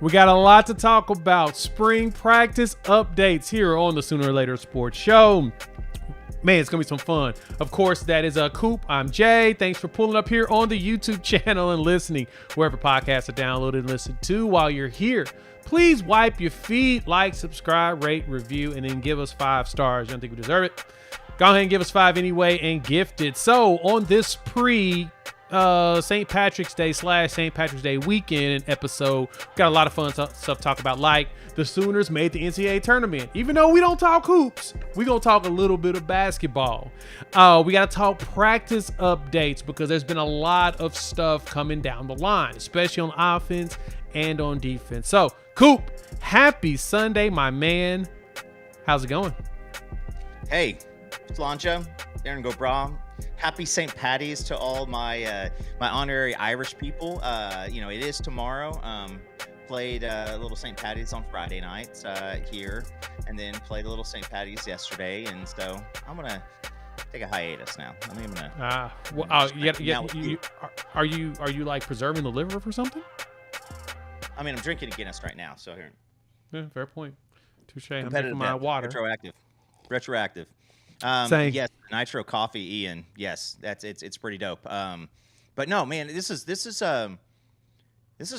We got a lot to talk about. Spring practice updates here on the Sooner or Later Sports Show. Man, it's going to be some fun. Of course, that is Coop. I'm Jay. Thanks for pulling up here on the YouTube channel and listening wherever podcasts are downloaded and listened to. While you're here, please wipe your feet, like, subscribe, rate, review, and then give us 5 stars. You don't think we deserve it? Go ahead and give us 5 anyway and gift it. So on this St. Patrick's Day / St. Patrick's Day weekend episode, got a lot of fun stuff to talk about, like the Sooners made the NCAA tournament. Even though we don't talk hoops, we gonna talk a little bit of basketball. We gotta talk practice updates because there's been a lot of stuff coming down the line, especially on offense and on defense. So Coop, happy Sunday, my man. How's it going? Hey, Slancha, Darren Go Bra. Happy St. Patty's to all my my honorary Irish people. It is tomorrow. Played a little St. Patty's on Friday night here, and then played a little St. Patty's yesterday. And so I'm gonna take a hiatus now. Are you like preserving the liver for something? I mean, I'm drinking a Guinness right now. So here. Yeah, fair point. Touche. I'm Competitive drinking my water. Retroactive. Same. Yes, nitro coffee, Ian. Yes, it's pretty dope. But no, man, this is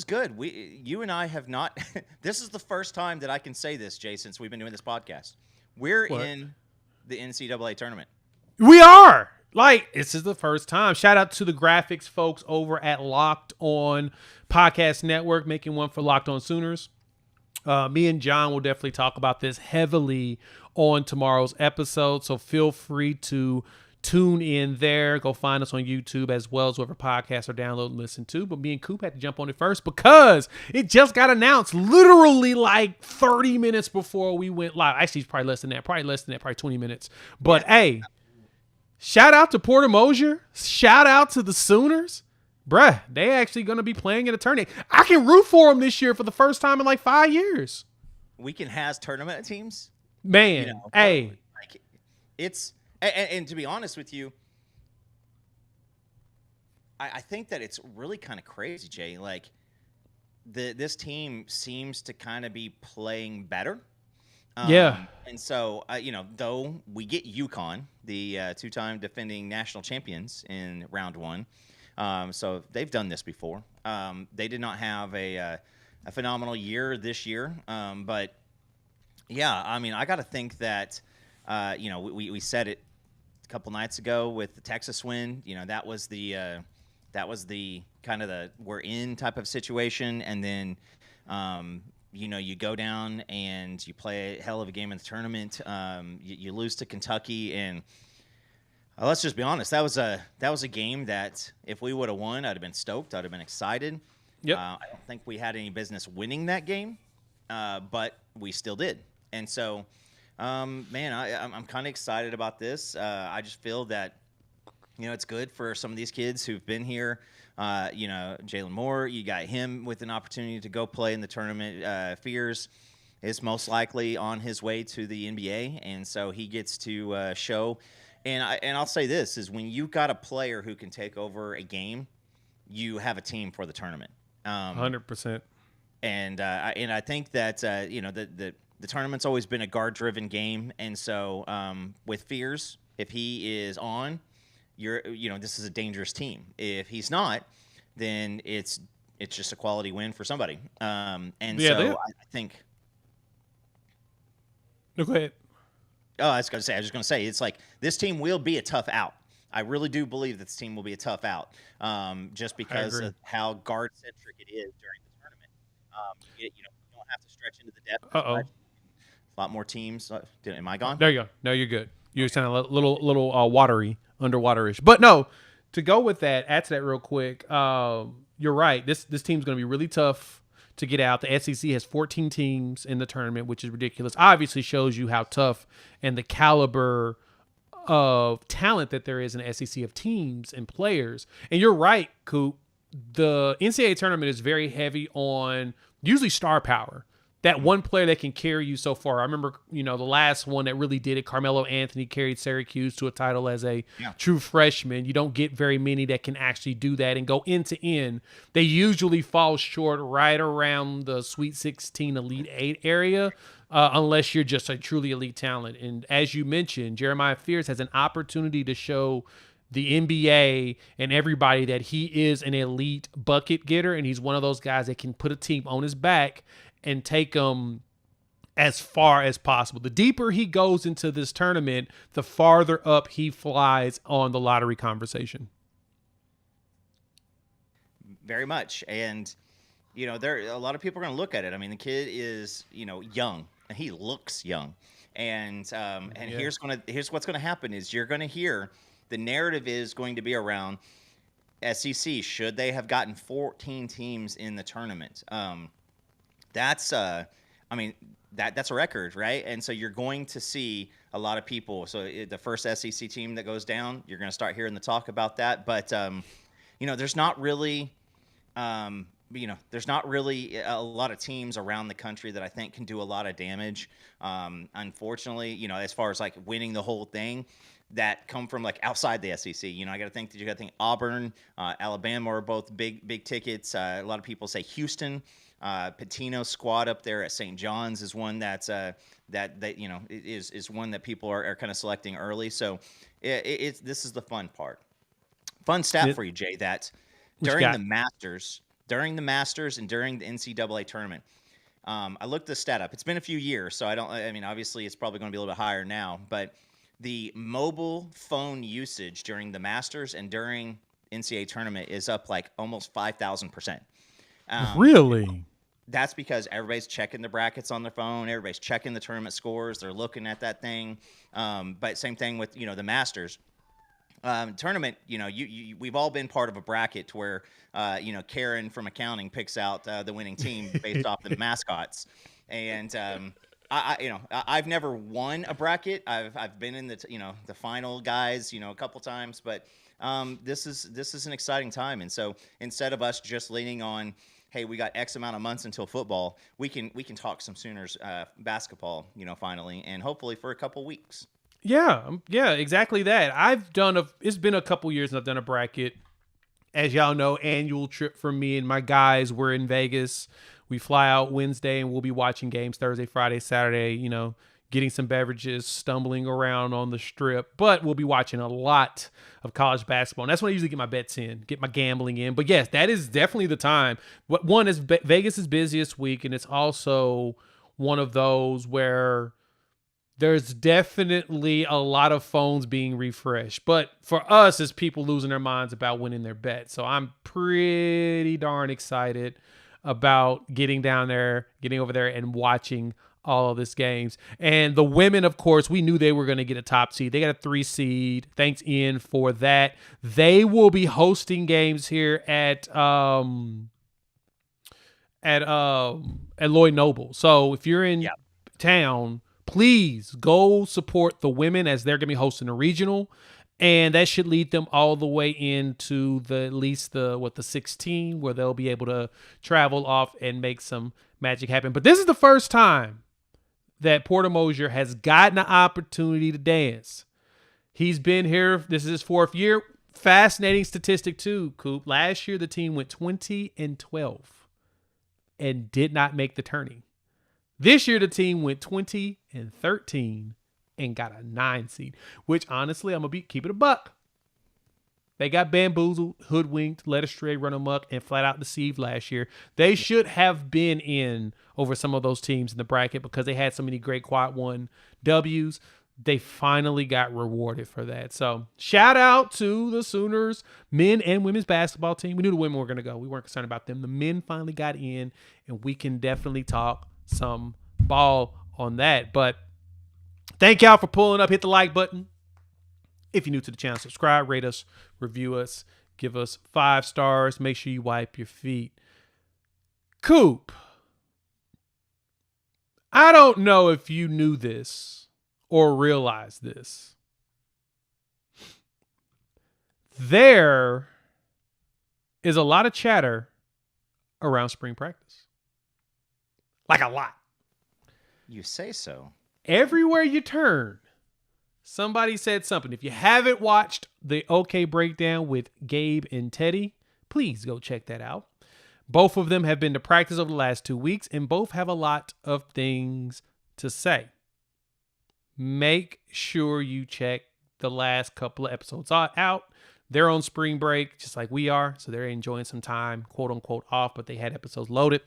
good. You and I have not. This is the first time that I can say this, Jay, since we've been doing this podcast. We're in the NCAA tournament. We are. Like, this is the first time. Shout out to the graphics folks over at Locked On Podcast Network, making one for Locked On Sooners. Me and John will definitely talk about this heavily on tomorrow's episode, so feel free to tune in there. Go find us on YouTube as well as whatever podcasts are download and listen to. But me and Coop had to jump on it first because it just got announced literally like 30 minutes before we went live. Actually, it's probably less than that. Probably 20 minutes. But hey, shout out to Porter Mosier. Shout out to the Sooners. Bruh, they actually going to be playing in a tournament. I can root for them this year for the first time in like 5 years. Weekend has tournament teams. Man, hey. Like, it's and to be honest with you, I think that it's really kind of crazy, Jay. Like, this team seems to kind of be playing better. Yeah. And so, though we get UConn, the 2-time defending national champions in round 1. So they've done this before. They did not have a phenomenal year this year. But yeah, I mean, I got to think that, we said it a couple nights ago with the Texas win. That was the kind of the we're in type of situation. And then, you go down and you play a hell of a game in the tournament. You lose to Kentucky, and let's just be honest. That was a game that if we would have won, I'd have been stoked. I'd have been excited. Yep. I don't think we had any business winning that game, but we still did. And so, I'm kind of excited about this. I just feel that, it's good for some of these kids who've been here. Jalen Moore, you got him with an opportunity to go play in the tournament. Fears is most likely on his way to the NBA, and so he gets to show. And I'll say this is when you got a player who can take over a game, you have a team for the tournament. 100%. And I think that the tournament's always been a guard-driven game, and so with Fears, if he is on, this is a dangerous team. If he's not, then it's just a quality win for somebody. I think. No, go ahead. Oh, I was just going to say, it's like this team will be a tough out. I really do believe that this team will be a tough out, just because of how guard-centric it is during the tournament. You don't have to stretch into the depth. Uh-oh. A lot more teams. Am I gone? There you go. No, you're good. You sound a little watery, underwaterish. But no, to go with that, add to that real quick. You're right. This team's going to be really tough to get out. The SEC has 14 teams in the tournament, which is ridiculous. Obviously shows you how tough and the caliber of talent that there is in the SEC of teams and players. And you're right, Coop. The NCAA tournament is very heavy on usually star power. that one player that can carry you so far. I remember, the last one that really did it, Carmelo Anthony carried Syracuse to a title as a true freshman. You don't get very many that can actually do that and go end to end. They usually fall short right around the Sweet 16, Elite 8 area, unless you're just a truly elite talent. And as you mentioned, Jeremiah Fears has an opportunity to show the NBA and everybody that he is an elite bucket getter, and he's one of those guys that can put a team on his back and take them as far as possible. The deeper he goes into this tournament, the farther up he flies on the lottery conversation. Very much. And, there a lot of people are going to look at it. I mean, the kid is, young, and he looks young. And here's what's going to happen is you're going to hear the narrative is going to be around SEC. Should they have gotten 14 teams in the tournament? That's a record, right? And so you're going to see a lot of people. So the first SEC team that goes down, you're going to start hearing the talk about that. But there's not really a lot of teams around the country that I think can do a lot of damage. Unfortunately, as far as like winning the whole thing, that come from like outside the SEC. I got to think Auburn, Alabama are both big tickets. A lot of people say Houston, Pitino's squad up there at St. John's is one that's is one that people are kind of selecting early. So this is the fun part. Fun stat for you, Jay, that during the Masters and during the NCAA tournament, I looked this stat up. It's been a few years, so obviously it's probably going to be a little bit higher now, but the mobile phone usage during the Masters and during NCAA tournament is up like almost 5,000%. Really? That's because everybody's checking the brackets on their phone. Everybody's checking the tournament scores. They're looking at that thing. But same thing with, the Masters. Tournament, we've all been part of a bracket where, Karen from accounting picks out the winning team based off the mascots. And I've never won a bracket. I've been in the final guys, a couple times, but this is an exciting time. And so instead of us just leaning on, hey, we got X amount of months until football, we can talk some Sooners basketball, finally, and hopefully for a couple weeks. Yeah, exactly that. It's been a couple years since I've done a bracket. As y'all know, annual trip for me and my guys. We're in Vegas. We fly out Wednesday and we'll be watching games Thursday, Friday, Saturday, getting some beverages, stumbling around on the strip. But we'll be watching a lot of college basketball. And that's when I usually get my bets in, get my gambling in. But yes, that is definitely the time. One is Vegas' busiest week, and it's also one of those where there's definitely a lot of phones being refreshed. But for us, it's people losing their minds about winning their bets. So I'm pretty darn excited about getting over there and watching all of these games. And the women, of course, we knew they were going to get a top seed. They got a 3 seed. Thanks, Ian, for that. They will be hosting games here at Lloyd Noble. So if you're in town, please go support the women as they're going to be hosting a regional. And that should lead them all the way into the 16, where they'll be able to travel off and make some magic happen. But this is the first time that Porter Mosier has gotten an opportunity to dance. He's been here. This is his 4th year. Fascinating statistic too, Coop. Last year, the team went 20-12 and did not make the tourney. This year, the team went 20-13 and got a 9 seed, which honestly, I'm going to keep it a buck. They got bamboozled, hoodwinked, led astray, run amok, and flat out deceived last year. They should have been in over some of those teams in the bracket because they had so many great quad 1 W's. They finally got rewarded for that. So shout out to the Sooners men and women's basketball team. We knew the women were going to go. We weren't concerned about them. The men finally got in, and we can definitely talk some ball on that. But thank y'all for pulling up. Hit the like button. If you're new to the channel, subscribe, rate us, review us, give us 5 stars. Make sure you wipe your feet. Coop, I don't know if you knew this or realized this. There is a lot of chatter around spring practice. Like a lot. You say so. Everywhere you turn, somebody said something. If you haven't watched the OK Breakdown with Gabe and Teddy, please go check that out. Both of them have been to practice over the last 2 weeks, and both have a lot of things to say. Make sure you check the last couple of episodes out. They're on spring break, just like we are, so they're enjoying some time, quote unquote, off, but they had episodes loaded.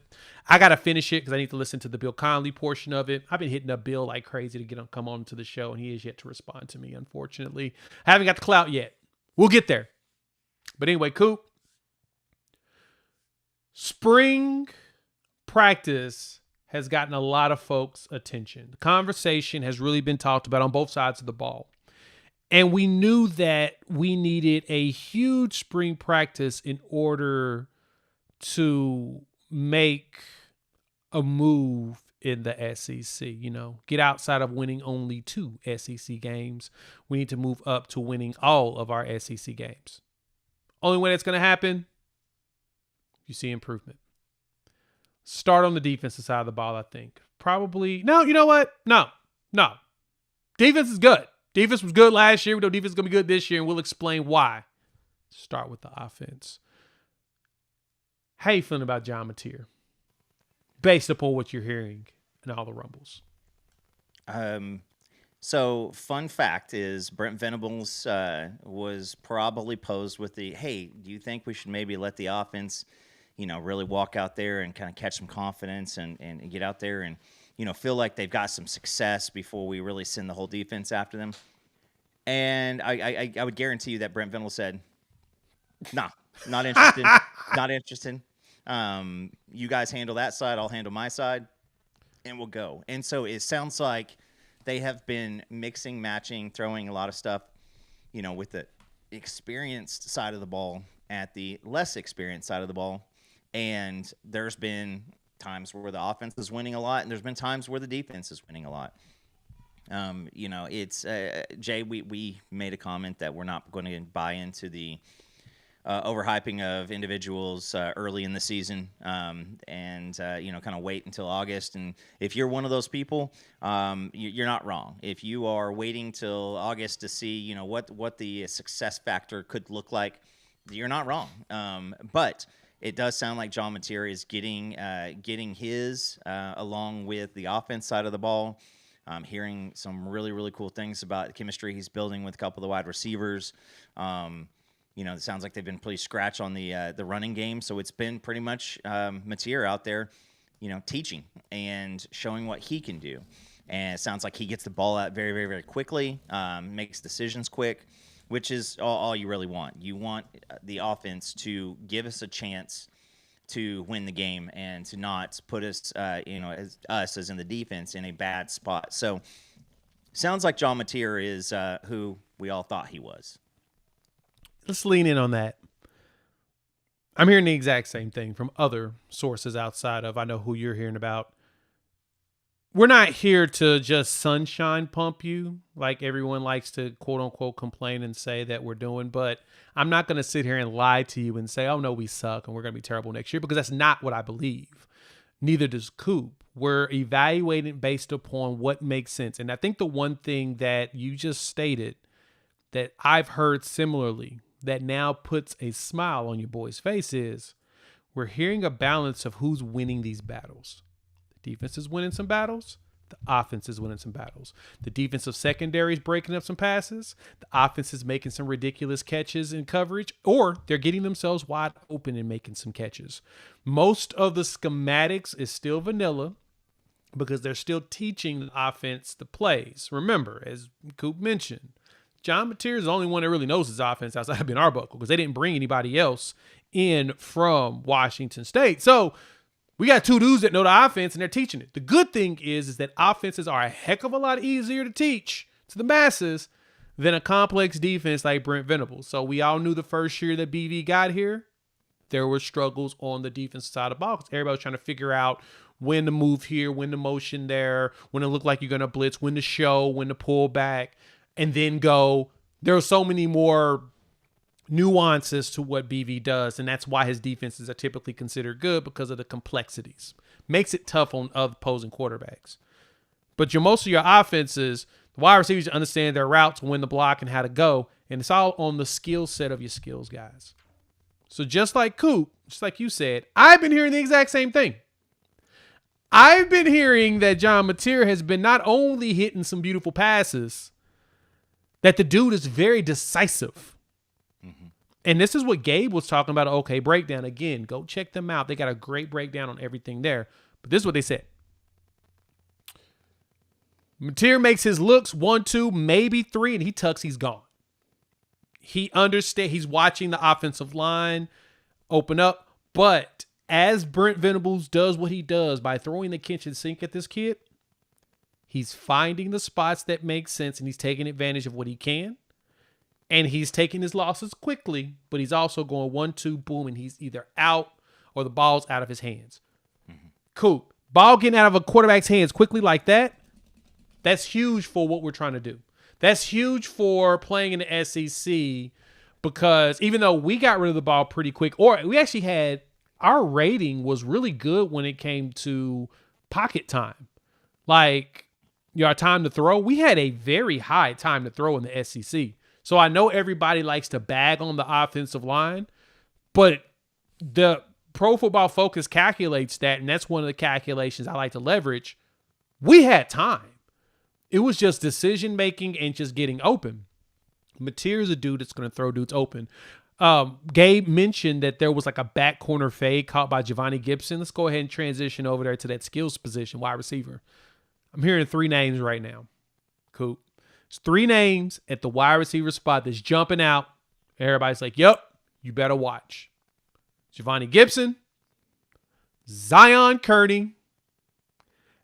I got to finish it because I need to listen to the Bill Conley portion of it. I've been hitting up Bill like crazy to get him come on to the show, and he has yet to respond to me, unfortunately. I haven't got the clout yet. We'll get there. But anyway, Coop, spring practice has gotten a lot of folks' attention. The conversation has really been talked about on both sides of the ball. And we knew that we needed a huge spring practice in order to make a move in the SEC. You know, get outside of winning only 2 SEC games. We need to move up to winning all of our SEC games. Only way that's going to happen, you see improvement. Start on the defensive side of the ball, I think. Probably. No, you know what? No. Defense is good. Defense was good last year. We know defense is going to be good this year, and we'll explain why. Start with the offense. How you feeling about John Mateer, based upon what you're hearing and all the rumbles? So fun fact is Brent Venables was probably posed with the, hey, do you think we should maybe let the offense, really walk out there and kind of catch some confidence and get out there and, feel like they've got some success before we really send the whole defense after them? And I would guarantee you that Brent Venables said, nah, not interested, not interested. You guys handle that side, I'll handle my side, and we'll go. And so it sounds like they have been mixing, matching, throwing a lot of stuff, with the experienced side of the ball at the less experienced side of the ball. And there's been times where the offense is winning a lot, and there's been times where the defense is winning a lot. It's Jay, we made a comment that we're not going to buy into the overhyping of individuals early in the season, and kind of wait until August. And if you're one of those people, you're not wrong. If you are waiting till August to see, what the success factor could look like, you're not wrong. But it does sound like John Mateer is getting his along with the offense side of the ball. I'm hearing some really, really cool things about the chemistry he's building with a couple of the wide receivers. It sounds like they've been pretty scratch on the running game. So it's been pretty much Mateer out there, teaching and showing what he can do. And it sounds like he gets the ball out very, very, very quickly, makes decisions quick, which is all you really want. You want the offense to give us a chance to win the game and to not put us, as in the defense, in a bad spot. So sounds like John Mateer is who we all thought he was. Let's lean in on that. I'm hearing the exact same thing from other sources outside of I know who you're hearing about. We're not here to just sunshine pump you like everyone likes to quote unquote complain and say that we're doing, but I'm not going to sit here and lie to you and say, oh no, we suck and we're going to be terrible next year, because that's not what I believe. Neither does Coop. We're evaluating based upon what makes sense. And I think the one thing that you just stated that I've heard similarly that now puts a smile on your boy's face is we're hearing a balance of who's winning these battles. The defense is winning some battles. The offense is winning some battles. The defensive secondary is breaking up some passes. The offense is making some ridiculous catches in coverage, or they're getting themselves wide open and making some catches. Most of the schematics is still vanilla because they're still teaching the offense the plays. Remember, as Coop mentioned, John Mateer is the only one that really knows his offense outside of Ben Arbuckle because they didn't bring anybody else in from Washington State. So we got 2 dudes that know the offense and they're teaching it. The good thing is that offenses are a heck of a lot easier to teach to the masses than a complex defense like Brent Venables. So we all knew the first year that BV got here, there were struggles on the defensive side of the ball because everybody was trying to figure out when to move here, when to motion there, when it looked like you're going to blitz, when to show, when to pull back, and then go. There are so many more nuances to what BV does, and that's why his defenses are typically considered good because of the complexities. Makes it tough on other opposing quarterbacks. But most of your offenses, the wide receivers understand their routes, when to block, and how to go. And it's all on the skill set of your skills guys. So just like Coop, just like you said, I've been hearing the exact same thing. I've been hearing that John Mateer has been not only hitting some beautiful passes, that the dude is very decisive. Mm-hmm. And this is what Gabe was talking about. Okay, breakdown. Again, go check them out. They got a great breakdown on everything there. But this is what they said. Mateer makes his looks 1, 2, maybe 3, and he tucks, he's gone. He understands. He's watching the offensive line open up. But as Brent Venables does what he does by throwing the kitchen sink at this kid, he's finding the spots that make sense, and he's taking advantage of what he can. And he's taking his losses quickly, but he's also going 1, 2, boom, and he's either out or the ball's out of his hands. Mm-hmm. Cool. Ball getting out of a quarterback's hands quickly like that, that's huge for what we're trying to do. That's huge for playing in the SEC, because even though we got rid of the ball pretty quick, or we actually had, our rating was really good when it came to pocket time. Like, our time to throw, we had a very high time to throw in the SEC. So I know everybody likes to bag on the offensive line, but the Pro Football Focus calculates that, and that's one of the calculations I like to leverage. We had time. It was just decision making and just getting open. Mateer is a dude that's going to throw dudes open. Gabe mentioned that there was like a back corner fade caught by Giovanni Gibson. Let's go ahead and transition over there to that skills position, wide receiver. I'm hearing 3 names right now. Cool. It's 3 names at the wide receiver spot that's jumping out. Everybody's like, yep, you better watch. Giovanni Gibson, Zion Kearney,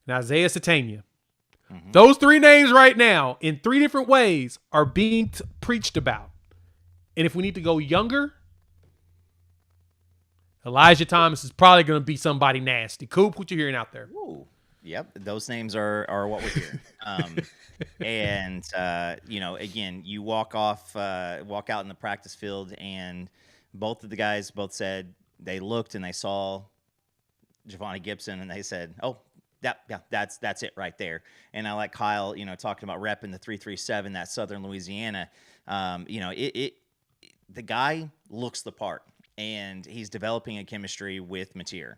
and Isaiah Satania. Mm-hmm. Those 3 names right now, in 3 different ways, are being preached about. And if we need to go younger, Elijah Thomas is probably going to be somebody nasty. Coop, what you hearing out there? Ooh. Yep, those names are what we're hearing. And again, you walk out in the practice field, and both of the guys said they looked and they saw Giovanni Gibson, and they said, "Oh, that's it right there." And I like Kyle, talking about repping the 337, that Southern Louisiana. The guy looks the part, and he's developing a chemistry with Mateer.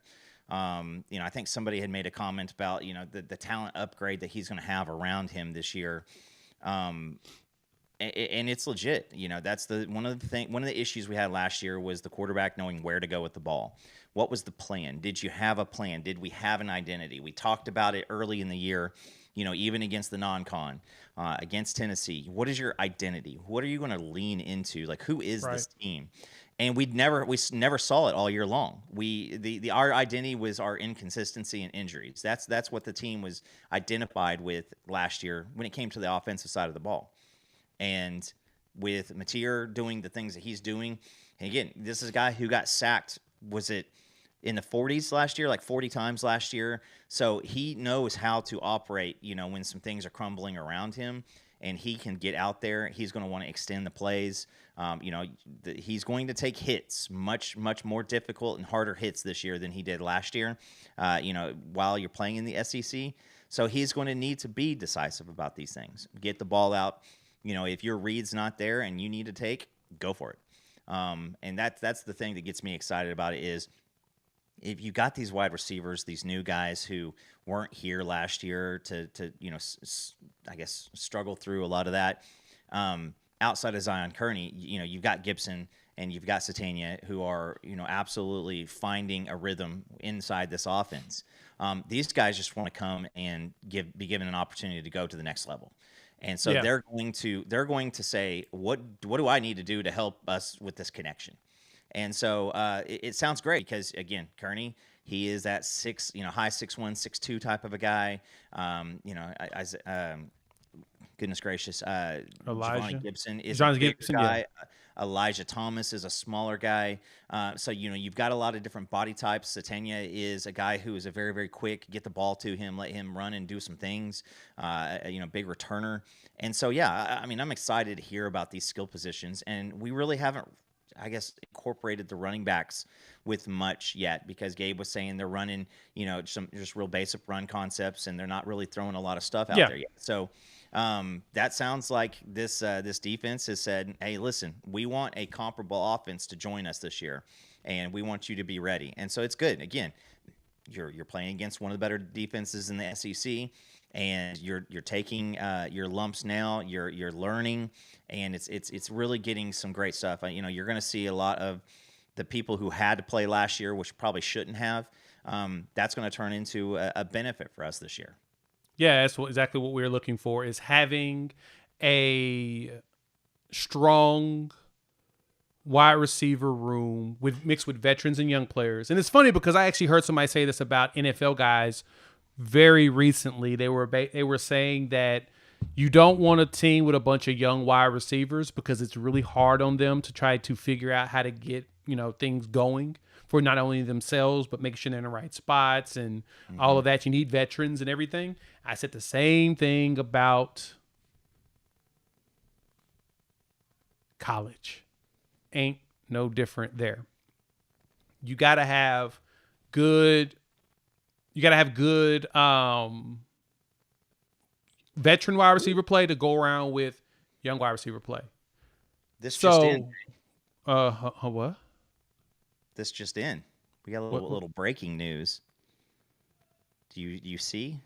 I think somebody had made a comment about, the talent upgrade that he's going to have around him this year. And it's legit. That's one of the issues we had last year was the quarterback knowing where to go with the ball. What was the plan? Did you have a plan? Did we have an identity? We talked about it early in the year, even against the non-con, against Tennessee. What is your identity? What are you going to lean into? Like, who is this team? And we never saw it all year long. Our identity was our inconsistency and injuries. That's what the team was identified with last year when it came to the offensive side of the ball. And with Mateer doing the things that he's doing, and again, this is a guy who got sacked, was it in the 40s last year, like 40 times last year? So he knows how to operate, when some things are crumbling around him, and he can get out there. He's going to want to extend the plays. He's going to take hits, much, much more difficult and harder hits this year than he did last year, while you're playing in the SEC. So he's going to need to be decisive about these things. Get the ball out. If your read's not there and you need to take, go for it. And that's the thing that gets me excited about it is if you got these wide receivers, these new guys who weren't here last year to I guess struggle through a lot of that. Outside of Zion Kearney, you've got Gibson and you've got Satania who are, absolutely finding a rhythm inside this offense. These guys just want to come and be given an opportunity to go to the next level. And so they're going to say, what do I need to do to help us with this connection? And so it sounds great because, again, Kearney, he is that high 6'1", 6'2" type of a guy. Goodness gracious. Giovanni Gibson is a big guy. Yeah. Elijah Thomas is a smaller guy. So, you've got a lot of different body types. Satania is a guy who is a very, very quick, get the ball to him, let him run and do some things, big returner. And so, I'm excited to hear about these skill positions. And we really haven't I guess, incorporated the running backs with much yet, because Gabe was saying they're running, some just real basic run concepts, and they're not really throwing a lot of stuff out there yet. So that sounds like this defense has said, hey, listen, we want a comparable offense to join us this year, and we want you to be ready. And so it's good. Again, you're playing against one of the better defenses in the SEC, and you're taking your lumps now. You're learning, and it's really getting some great stuff. You're going to see a lot of the people who had to play last year, which probably shouldn't have. That's going to turn into a benefit for us this year. Yeah, that's exactly what we're looking for, is having a strong wide receiver room mixed with veterans and young players. And it's funny because I actually heard somebody say this about NFL guys very recently. They were saying that you don't want a team with a bunch of young wide receivers because it's really hard on them to try to figure out how to get, things going for not only themselves, but making sure they're in the right spots and all of that. You need veterans and everything. I said the same thing about college. Ain't no different there. You got to have good veteran wide receiver play to go around with young wide receiver play. Just in. What? This just in. We got a little breaking news. Do you see?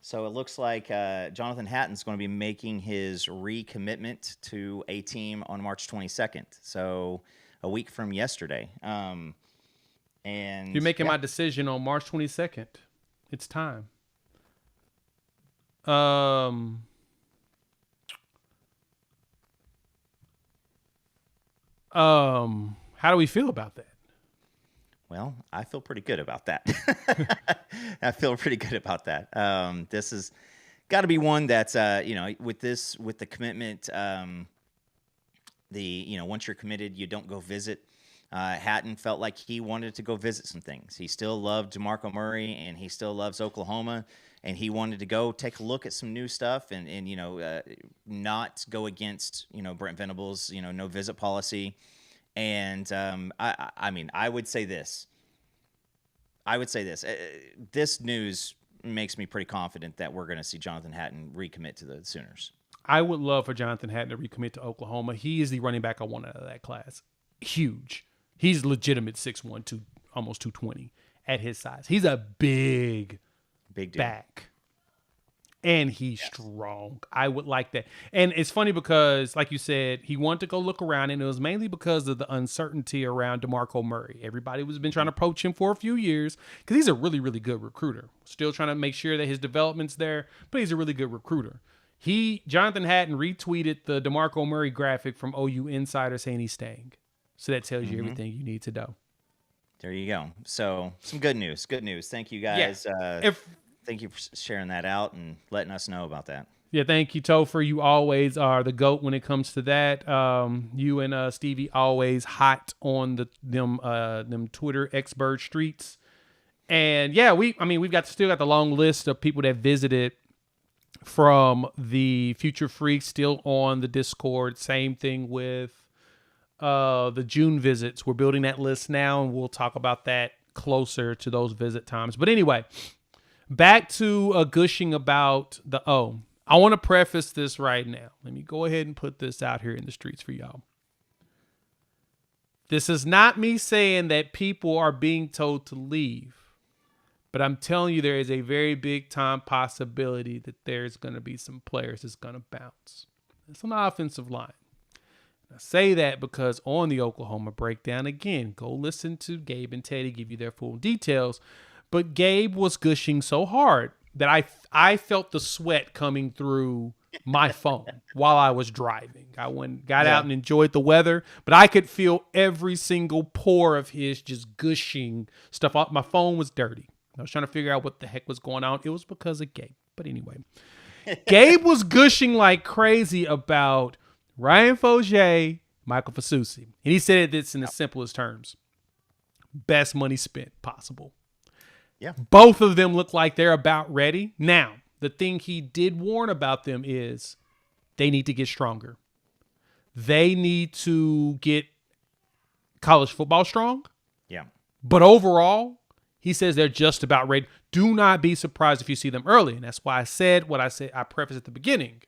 So it looks like Jonathan Hatton's going to be making his recommitment to a team on March 22nd. So a week from yesterday. And you're making my decision on March 22nd. It's time. How do we feel about that? Well, I feel pretty good about that. I feel pretty good about that. This has got to be one that's, with the commitment, once you're committed, you don't go visit. Hatton felt like he wanted to go visit some things. He still loved DeMarco Murray, and he still loves Oklahoma, and he wanted to go take a look at some new stuff and not go against, Brent Venables, no visit policy. And I would say this. This news makes me pretty confident that we're going to see Jonathan Hatton recommit to the Sooners. I would love for Jonathan Hatton to recommit to Oklahoma. He is the running back I want out of that class. Huge. He's legitimate 6'1", almost 220 at his size. He's a big dude. Back. And he's strong. I would like that. And it's funny because, like you said, he wanted to go look around, and it was mainly because of the uncertainty around DeMarco Murray. Everybody was been trying to poach him for a few years because he's a really, really good recruiter. Still trying to make sure that his development's there, but he's a really good recruiter. Jonathan Hatton retweeted the DeMarco Murray graphic from OU Insider saying he's staying. So that tells you everything you need to know. There you go. So some good news. Good news. Thank you, guys. Yeah. Thank you for sharing that out and letting us know about that. Yeah, thank you, Topher. You always are the GOAT when it comes to that. You and Stevie always hot on them Twitter X-Bird streets. And yeah, we've still got the long list of people that visited from the Future Freaks still on the Discord. Same thing with the June visits. We're building that list now, and we'll talk about that closer to those visit times. But anyway, back to gushing about the O. I want to preface this right now. Let me go ahead and put this out here in the streets for y'all. This is not me saying that people are being told to leave, but I'm telling you there is a very big time possibility that there's going to be some players that's going to bounce. It's on the offensive line. I say that because on the Oklahoma breakdown, again, go listen to Gabe and Teddy give you their full details. But Gabe was gushing so hard that I felt the sweat coming through my phone while I was driving. I got out and enjoyed the weather, but I could feel every single pore of his just gushing stuff. My phone was dirty. I was trying to figure out what the heck was going on. It was because of Gabe. But anyway, Gabe was gushing like crazy about Ryan Fogier, Michael Fasusi. And he said this in the simplest terms. Best money spent possible. Yeah. Both of them look like they're about ready. Now, the thing he did warn about them is they need to get stronger. They need to get college football strong. Yeah. But overall, he says they're just about ready. Do not be surprised if you see them early. And that's why I said what I said. I prefaced at the beginning.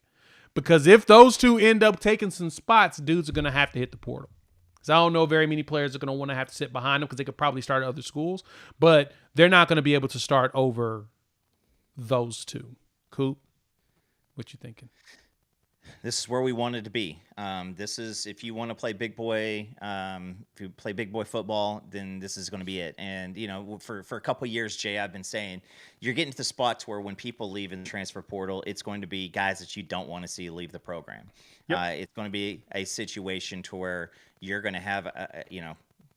Because if those two end up taking some spots, dudes are going to have to hit the portal. Because I don't know very many players are going to want to have to sit behind them because they could probably start at other schools. But they're not going to be able to start over those two. Coop, what you thinking? This is where we wanted to be. This is, if you want to play big boy, if you play big boy football, then this is going to be it. And, you know, for a couple of years, Jay, I've been saying you're getting to the spots where when people leave in the transfer portal, it's going to be guys that you don't want to see leave the program. Yep. It's going to be a situation to where you're going to have,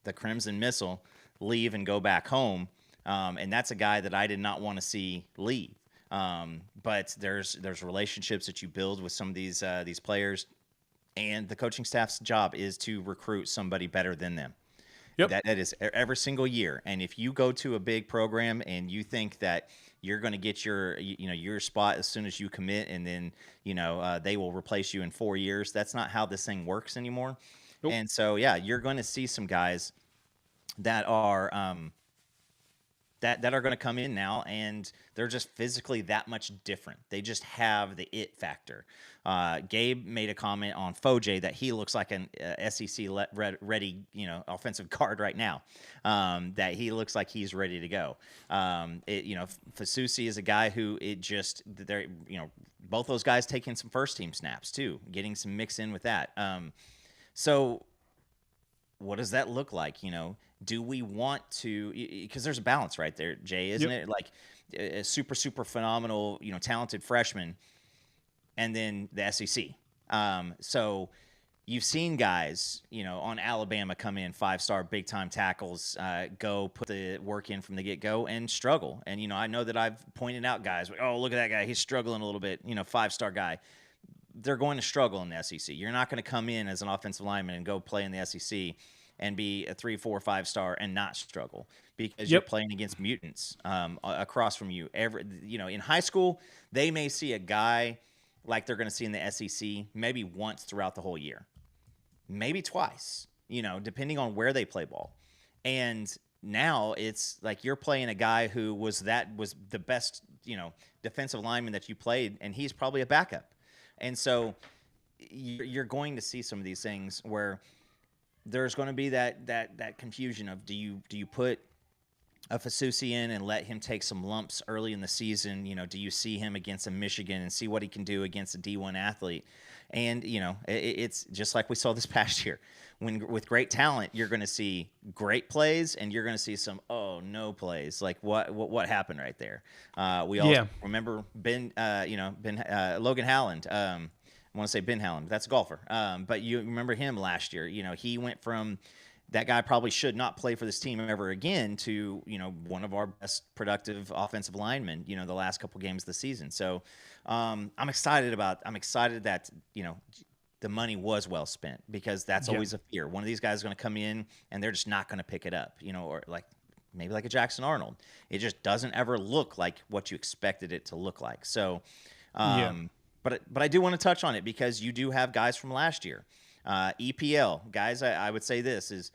the Crimson Missile leave and go back home. And that's a guy that I did not want to see leave. But there's relationships that you build with some of these players, and the coaching staff's job is to recruit somebody better than them. Yep. That is every single year. And if you go to a big program and you think that you're going to get your spot as soon as you commit, and then they will replace you in 4 years, that's not how this thing works anymore. Nope. And so you're going to see some guys that are that are going to come in now, and they're just physically that much different. They just have the it factor. Gabe made a comment on Foj that he looks like an SEC ready, offensive guard right now. That he looks like he's ready to go. Fasusi is a guy who both those guys taking some first team snaps too, getting some mix in with that. So what does that look like? Do we want to, because there's a balance right there, Jay, isn't it? Like a super, super phenomenal, talented freshman, and then the SEC. So you've seen guys, on Alabama come in 5-star big time tackles, go put the work in from the get go and struggle. And, I know that I've pointed out guys, oh, look at that guy. He's struggling a little bit, 5-star guy. They're going to struggle in the SEC. You're not going to come in as an offensive lineman and go play in the SEC and be a 3, 4, 5-star and not struggle, because you're playing against mutants across from you. In high school, they may see a guy like they're going to see in the SEC maybe once throughout the whole year, maybe twice, depending on where they play ball. And now it's like you're playing a guy who was the best, defensive lineman that you played, and he's probably a backup. And so you're going to see some of these things where there's going to be that confusion of do you put a Fasusi in and let him take some lumps early in the season? Do you see him against a Michigan and see what he can do against a D1 athlete? And it's just like we saw this past year. With great talent, you're going to see great plays, and you're going to see some no plays. Like what happened right there? We all remember Logan Howland. I want to say Ben Howland. That's a golfer. But you remember him last year. He went from that guy probably should not play for this team ever again to, one of our best productive offensive linemen, the last couple games of the season. So I'm excited that, the money was well spent, because that's always a fear. One of these guys is going to come in and they're just not going to pick it up, or maybe like a Jackson Arnold. It just doesn't ever look like what you expected it to look like. So, But I do want to touch on it, because you do have guys from last year. EPL, guys, I would say this is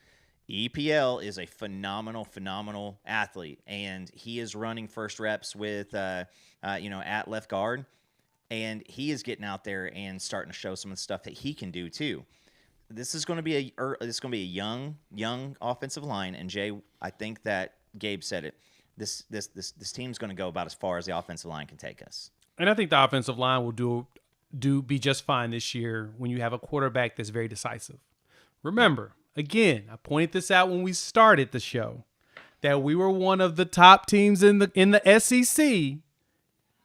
EPL is a phenomenal athlete, and he is running first reps with, at left guard, and he is getting out there and starting to show some of the stuff that he can do too. This is going to be a young offensive line, and Jay, I think that Gabe said it. This team's going to go about as far as the offensive line can take us. And I think the offensive line will be just fine this year when you have a quarterback that's very decisive. Remember, again, I pointed this out when we started the show, that we were one of the top teams in the SEC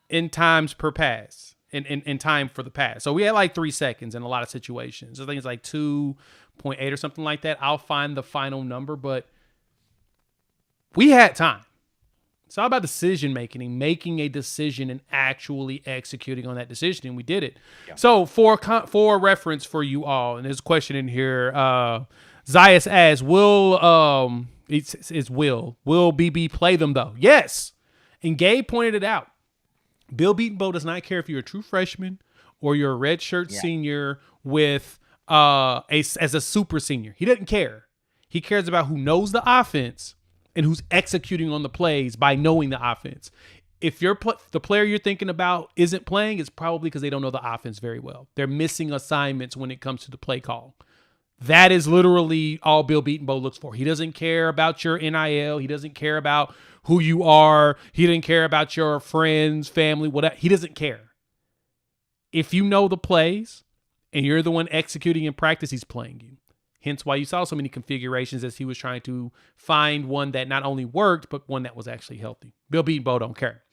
in times per pass, in time for the pass. So we had like 3 seconds in a lot of situations. I think it's like 2.8 or something like that. I'll find the final number, but we had time. It's all about decision making and making a decision and actually executing on that decision, and we did it. Yeah. So for reference for you all, and there's a question in here. Zayas asks, will BB play them though? Yes. And Gabe pointed it out. Bill Beatonbow does not care if you're a true freshman or you're a redshirt senior with as a super senior. He doesn't care. He cares about who knows the offense and who's executing on the plays by knowing the offense. If the player you're thinking about isn't playing, it's probably because they don't know the offense very well. They're missing assignments when it comes to the play call. That is literally all Bill Beatonbow looks for. He doesn't care about your NIL. He doesn't care about who you are. He doesn't care about your friends, family, whatever. He doesn't care. If you know the plays and you're the one executing in practice, he's playing you. Hence why you saw so many configurations as he was trying to find one that not only worked, but one that was actually healthy. Bill Beatonbow don't care.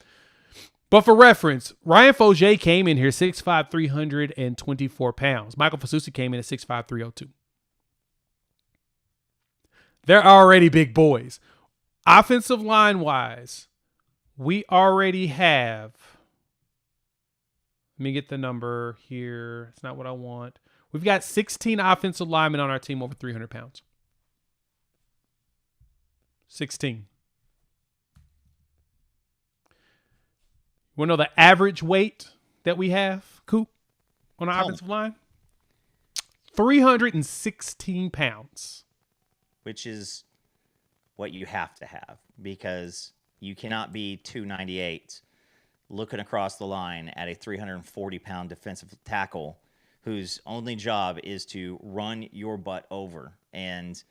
But for reference, Ryan Fogier came in here 6'5", 324 pounds. Michael Fasusi came in at 6'5", 302. They're already big boys. Offensive line-wise, we already have... Let me get the number here. It's not what I want. We've got 16 offensive linemen on our team over 300 pounds. 16. You want to know the average weight that we have, Coop, on our offensive line? 316 pounds. Which is what you have to have, because you cannot be 298 looking across the line at a 340-pound defensive tackle whose only job is to run your butt over and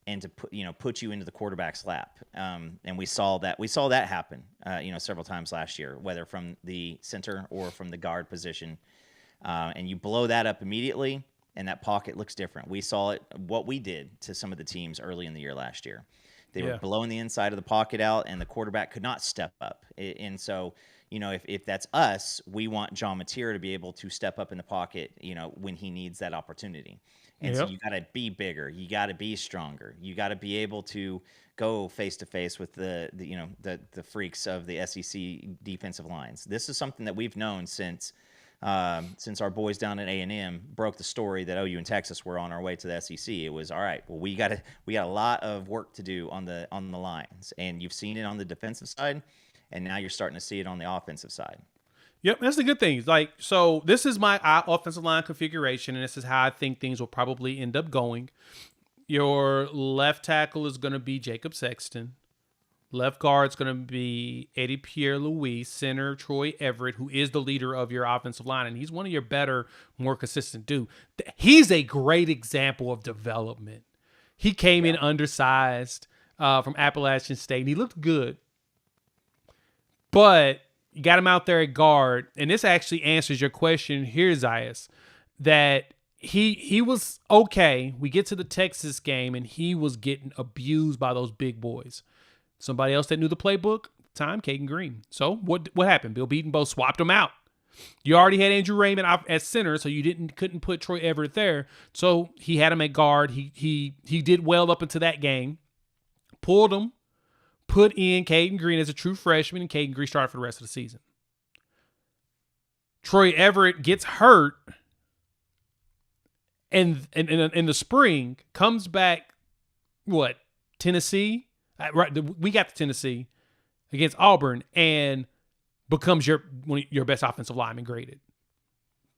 to put you into the quarterback's lap. And we saw that happen several times last year, whether from the center or from the guard position. And you blow that up immediately, and that pocket looks different. We saw it, what we did to some of the teams early in the year last year. They were blowing the inside of the pocket out, and the quarterback could not step up. And so, if that's us, we want John Mateer to be able to step up in the pocket, when he needs that opportunity. And so you got to be bigger. You got to be stronger. You got to be able to go face to face with the freaks of the SEC defensive lines. This is something that we've known since our boys down at A&M broke the story that OU and Texas were on our way to the SEC. It was, all right, well, we got a lot of work to do on the lines, and you've seen it on the defensive side, and now you're starting to see it on the offensive side. Yep, that's the good thing. So this is my offensive line configuration, and this is how I think things will probably end up going. Your left tackle is going to be Jacob Sexton. Left guard's going to be Eddie Pierre-Louis. Center, Troy Everett, who is the leader of your offensive line, and he's one of your better, more consistent dudes. He's a great example of development. He came in undersized from Appalachian State, and he looked good. But you got him out there at guard, and this actually answers your question here, Zayas, that he was okay. We get to the Texas game, and he was getting abused by those big boys. Somebody else that knew the playbook, Caden Green. So what happened? Bill Beatonbow swapped him out. You already had Andrew Raymond at center, so you couldn't put Troy Everett there. So he had him at guard. He did well up into that game. Pulled him, put in Caden Green as a true freshman, and Caden Green started for the rest of the season. Troy Everett gets hurt, and in the spring comes back. Tennessee? Right, we got to Tennessee against Auburn and becomes your best offensive lineman graded.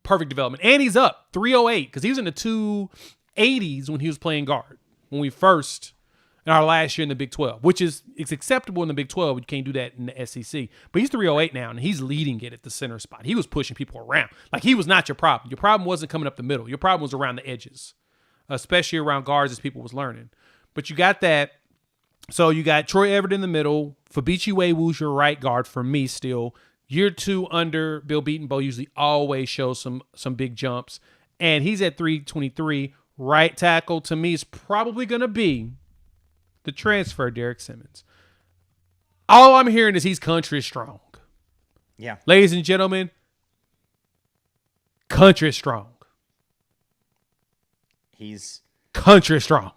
Perfect development. And he's up 308 because he was in the 280s when he was playing guard when we first in our last year in the Big 12, which is it's acceptable in the Big 12. You can't do that in the SEC. But he's 308 now, and he's leading it at the center spot. He was pushing people around. Like, he was not your problem. Your problem wasn't coming up the middle. Your problem was around the edges, especially around guards as people was learning. But you got that. So you got Troy Everett in the middle. Fabichi Wewu's your right guard for me still. Year 2 under Bill Beatonbow usually always shows some big jumps. And he's at 323. Right tackle to me is probably going to be the transfer, Derek Simmons. All I'm hearing is he's country strong. Yeah. Ladies and gentlemen, country strong. He's country strong.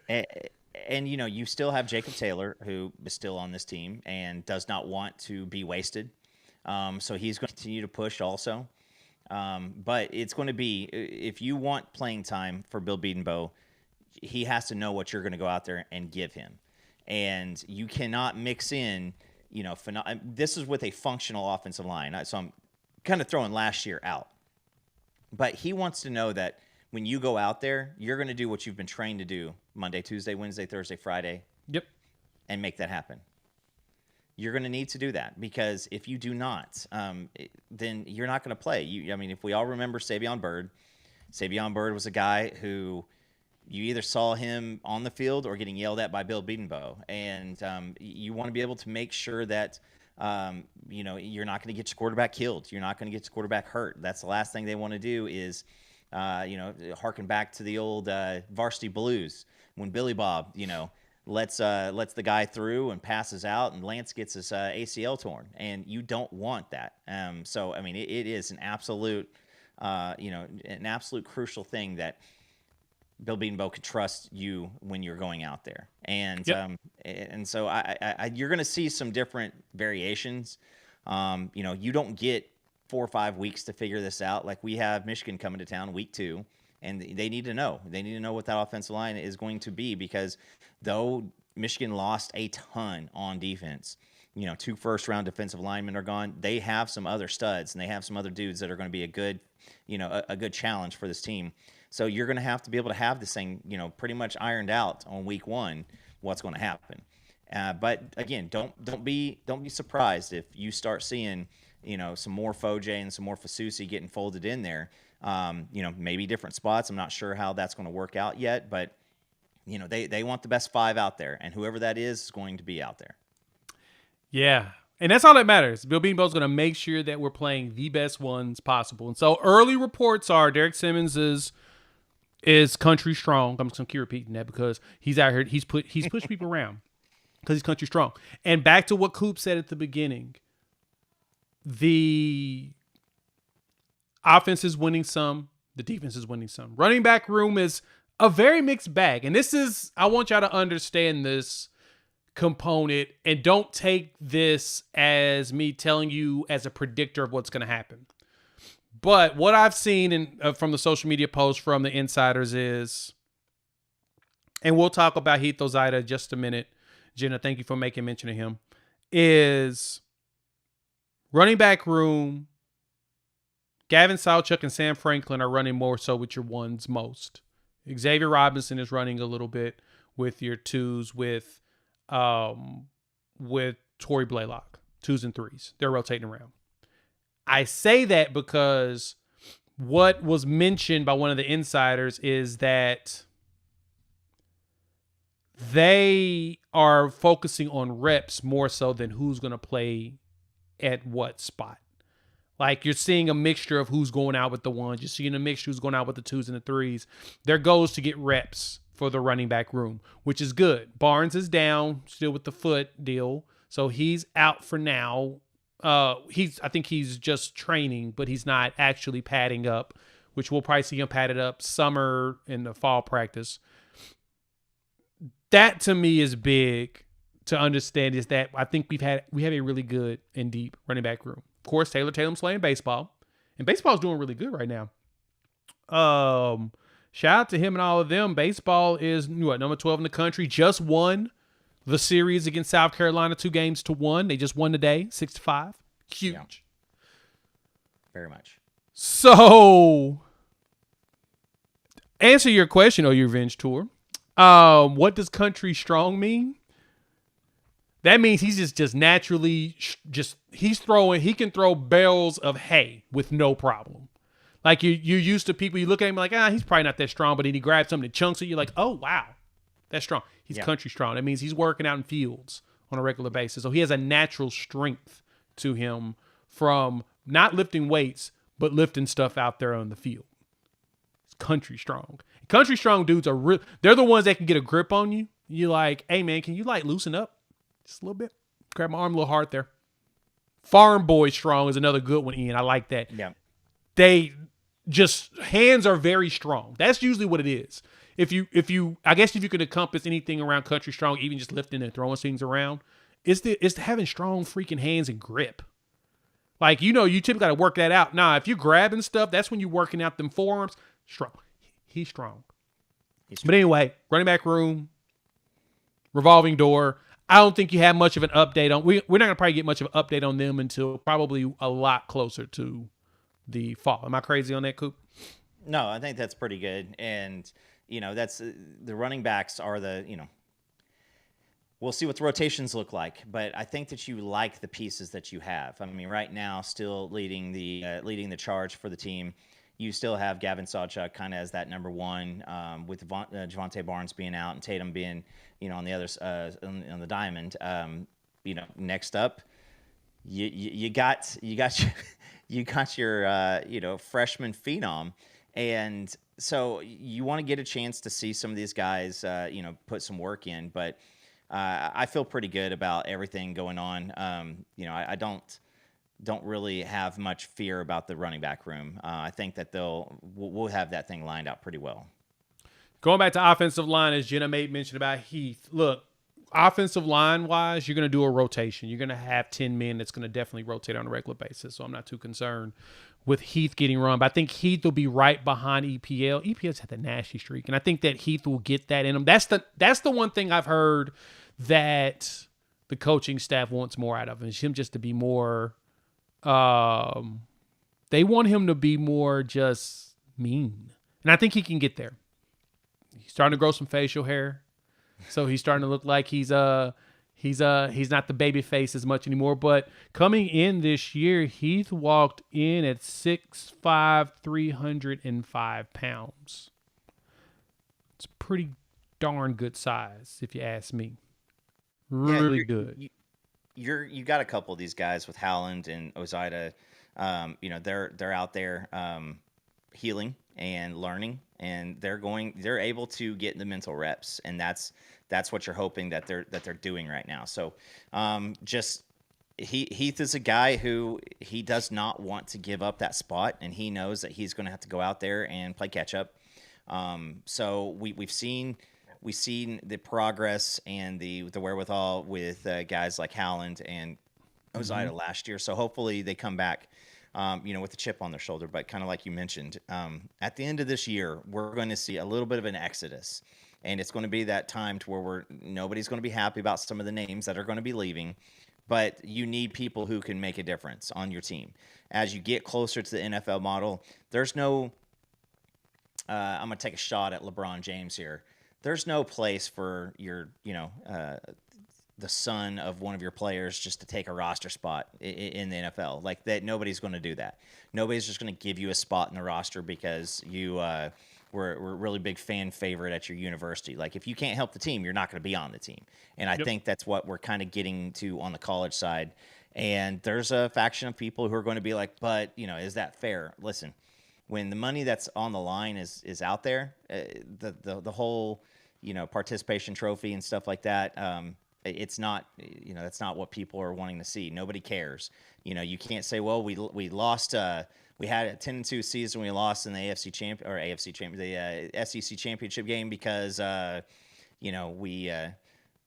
And, you still have Jacob Taylor, who is still on this team and does not want to be wasted. So he's going to continue to push also. But it's going to be, if you want playing time for Bill Beatonbow, he has to know what you're going to go out there and give him. And you cannot mix in, this is with a functional offensive line. So I'm kind of throwing last year out. But he wants to know that when you go out there, you're going to do what you've been trained to do Monday, Tuesday, Wednesday, Thursday, Friday. Yep. And make that happen. You're going to need to do that, because if you do not, then you're not going to play. If we all remember Savion Byrd was a guy who you either saw him on the field or getting yelled at by Bill Bedenbaugh. And you want to be able to make sure that you're not going to get your quarterback killed. You're not going to get your quarterback hurt. That's the last thing they want to do is, harken back to the old varsity blues when Billy Bob, lets the guy through and passes out, and Lance gets his ACL torn, and you don't want that. It is an absolute, an absolute crucial thing that Bill Bedenbaugh could trust you when you're going out there. And so you're going to see some different variations. You don't get 4 or 5 weeks to figure this out. Like, we have Michigan coming to town week 2, and they need to know. They need to know what that offensive line is going to be, because though Michigan lost a ton on defense, 2 first-round defensive linemen are gone. They have some other studs, and they have some other dudes that are going to be a good, a good challenge for this team. So you're going to have to be able to have this thing, pretty much ironed out on week 1, what's going to happen. But again, don't be surprised if you start seeing, some more Foje and some more Fasusi getting folded in there. Maybe different spots. I'm not sure how that's going to work out yet, but they want the best 5 out there, and whoever that is going to be out there. Yeah. And that's all that matters. Bill Bedenbaugh's going to make sure that we're playing the best ones possible. And so early reports are Derek Simmons is country strong. I'm just going to keep repeating that because he's out here. He's pushed people around because he's country strong. And back to what Coop said at the beginning, the offense is winning some, the defense is winning some. Running back room is a very mixed bag. And I want y'all to understand this component, and don't take this as me telling you as a predictor of what's going to happen. But what I've seen from the social media posts from the insiders is, and we'll talk about Heath Ozida in just a minute. Jenna, thank you for making mention of him. Is running back room, Gavin Sawchuk and Sam Franklin are running more so with your ones most. Xavier Robinson is running a little bit with your 2s with Torrey Blaylock, 2s and 3s. They're rotating around. I say that because what was mentioned by one of the insiders is that they are focusing on reps more so than who's going to play at what spot. Like, you're seeing a mixture of who's going out with the 1s. You're seeing a mixture who's going out with the 2s and the 3s. Their goal is to get reps for the running back room, which is good. Barnes is down still with the foot deal, so he's out for now. I think he's just training, but he's not actually padding up, which we'll probably see him padded up summer in the fall practice. That to me is big to understand, is that I think we have a really good and deep running back room. Of course, Taylor Tatum's playing baseball, and baseball's doing really good right now. Shout out to him and all of them. Baseball is number 12 in the country. Just won the series against South Carolina 2-1. They just won today, 6-5. Huge. Yeah. Very much. So, answer your question, your revenge tour. What does country strong mean? That means he's just naturally he can throw barrels of hay with no problem. Like, you're used to people, you look at him like, he's probably not that strong, but then he grabs something that chunks it, you're like, oh, wow, that's strong. He's country strong. That means he's working out in fields on a regular basis. So he has a natural strength to him from not lifting weights, but lifting stuff out there on the field. It's country strong. Country strong dudes they're the ones that can get a grip on you. You're like, hey, man, can you loosen up just a little bit? Grab my arm a little hard there. Farm boy strong is another good one, Ian. I like that. Yeah. Hands are very strong. That's usually what it is. If you could encompass anything around country strong, even just lifting and throwing things around, it's having strong freaking hands and grip. Like, you typically got to work that out. Nah, if you're grabbing stuff, that's when you're working out them forearms. Strong. He's strong. But anyway, running back room, revolving door. I don't think you have much of an update on. We're not going to probably get much of an update on them until probably a lot closer to the fall. Am I crazy on that, Coop? No, I think that's pretty good. And, that's the running backs are we'll see what the rotations look like, but I think that you like the pieces that you have. I mean, right now, still leading the charge for the team, you still have Gavin Sawchuk kind of as that number one, with Javonte Barnes being out and Tatum being, on the other on the diamond. Next up, you got you got your freshman phenom, and so you want to get a chance to see some of these guys, put some work in, but. I feel pretty good about everything going on. I don't really have much fear about the running back room. I think that we'll have that thing lined out pretty well. Going back to offensive line, as Jenna Mate mentioned about Heath, look, offensive line wise, you're going to do a rotation. You're going to have 10 men that's going to definitely rotate on a regular basis. So I'm not too concerned with Heath getting run. But I think Heath will be right behind EPL. EPL's had the nasty streak, and I think that Heath will get that in him. That's the one thing I've heard that the coaching staff wants more out of him. Is him just to be more they want him to be more just mean. And I think he can get there. He's starting to grow some facial hair. So he's starting to look like he's not the baby face as much anymore. But coming in this year, Heath walked in at 6'5", 305 pounds. It's pretty darn good size, if you ask me. Really good. You got a couple of these guys with Howland and Ozida. They're out there healing and learning, and they're able to get the mental reps, and that's what you're hoping that they're doing right now. So Heath is a guy who he does not want to give up that spot, and he knows that he's going to have to go out there and play catch up. So we've seen the progress and the wherewithal with guys like Howland and Ozida last year. So hopefully they come back, with a chip on their shoulder. But kind of like you mentioned, at the end of this year, we're going to see a little bit of an exodus. And it's going to be that time to where nobody's going to be happy about some of the names that are going to be leaving. But you need people who can make a difference on your team. As you get closer to the NFL model, there's no I'm going to take a shot at LeBron James here. There's no place for your, the son of one of your players just to take a roster spot in the NFL. Like that, nobody's going to do that. Nobody's just going to give you a spot in the roster because you were a really big fan favorite at your university. Like if you can't help the team, you're not going to be on the team. And I think that's what we're kind of getting to on the college side. And there's a faction of people who are going to be like, but, is that fair? Listen, when the money that's on the line is out there, the whole participation trophy and stuff like that, it's not, that's not what people are wanting to see. Nobody cares. You can't say, well, we lost, we had a 10-2 season, we lost in the the SEC championship game because,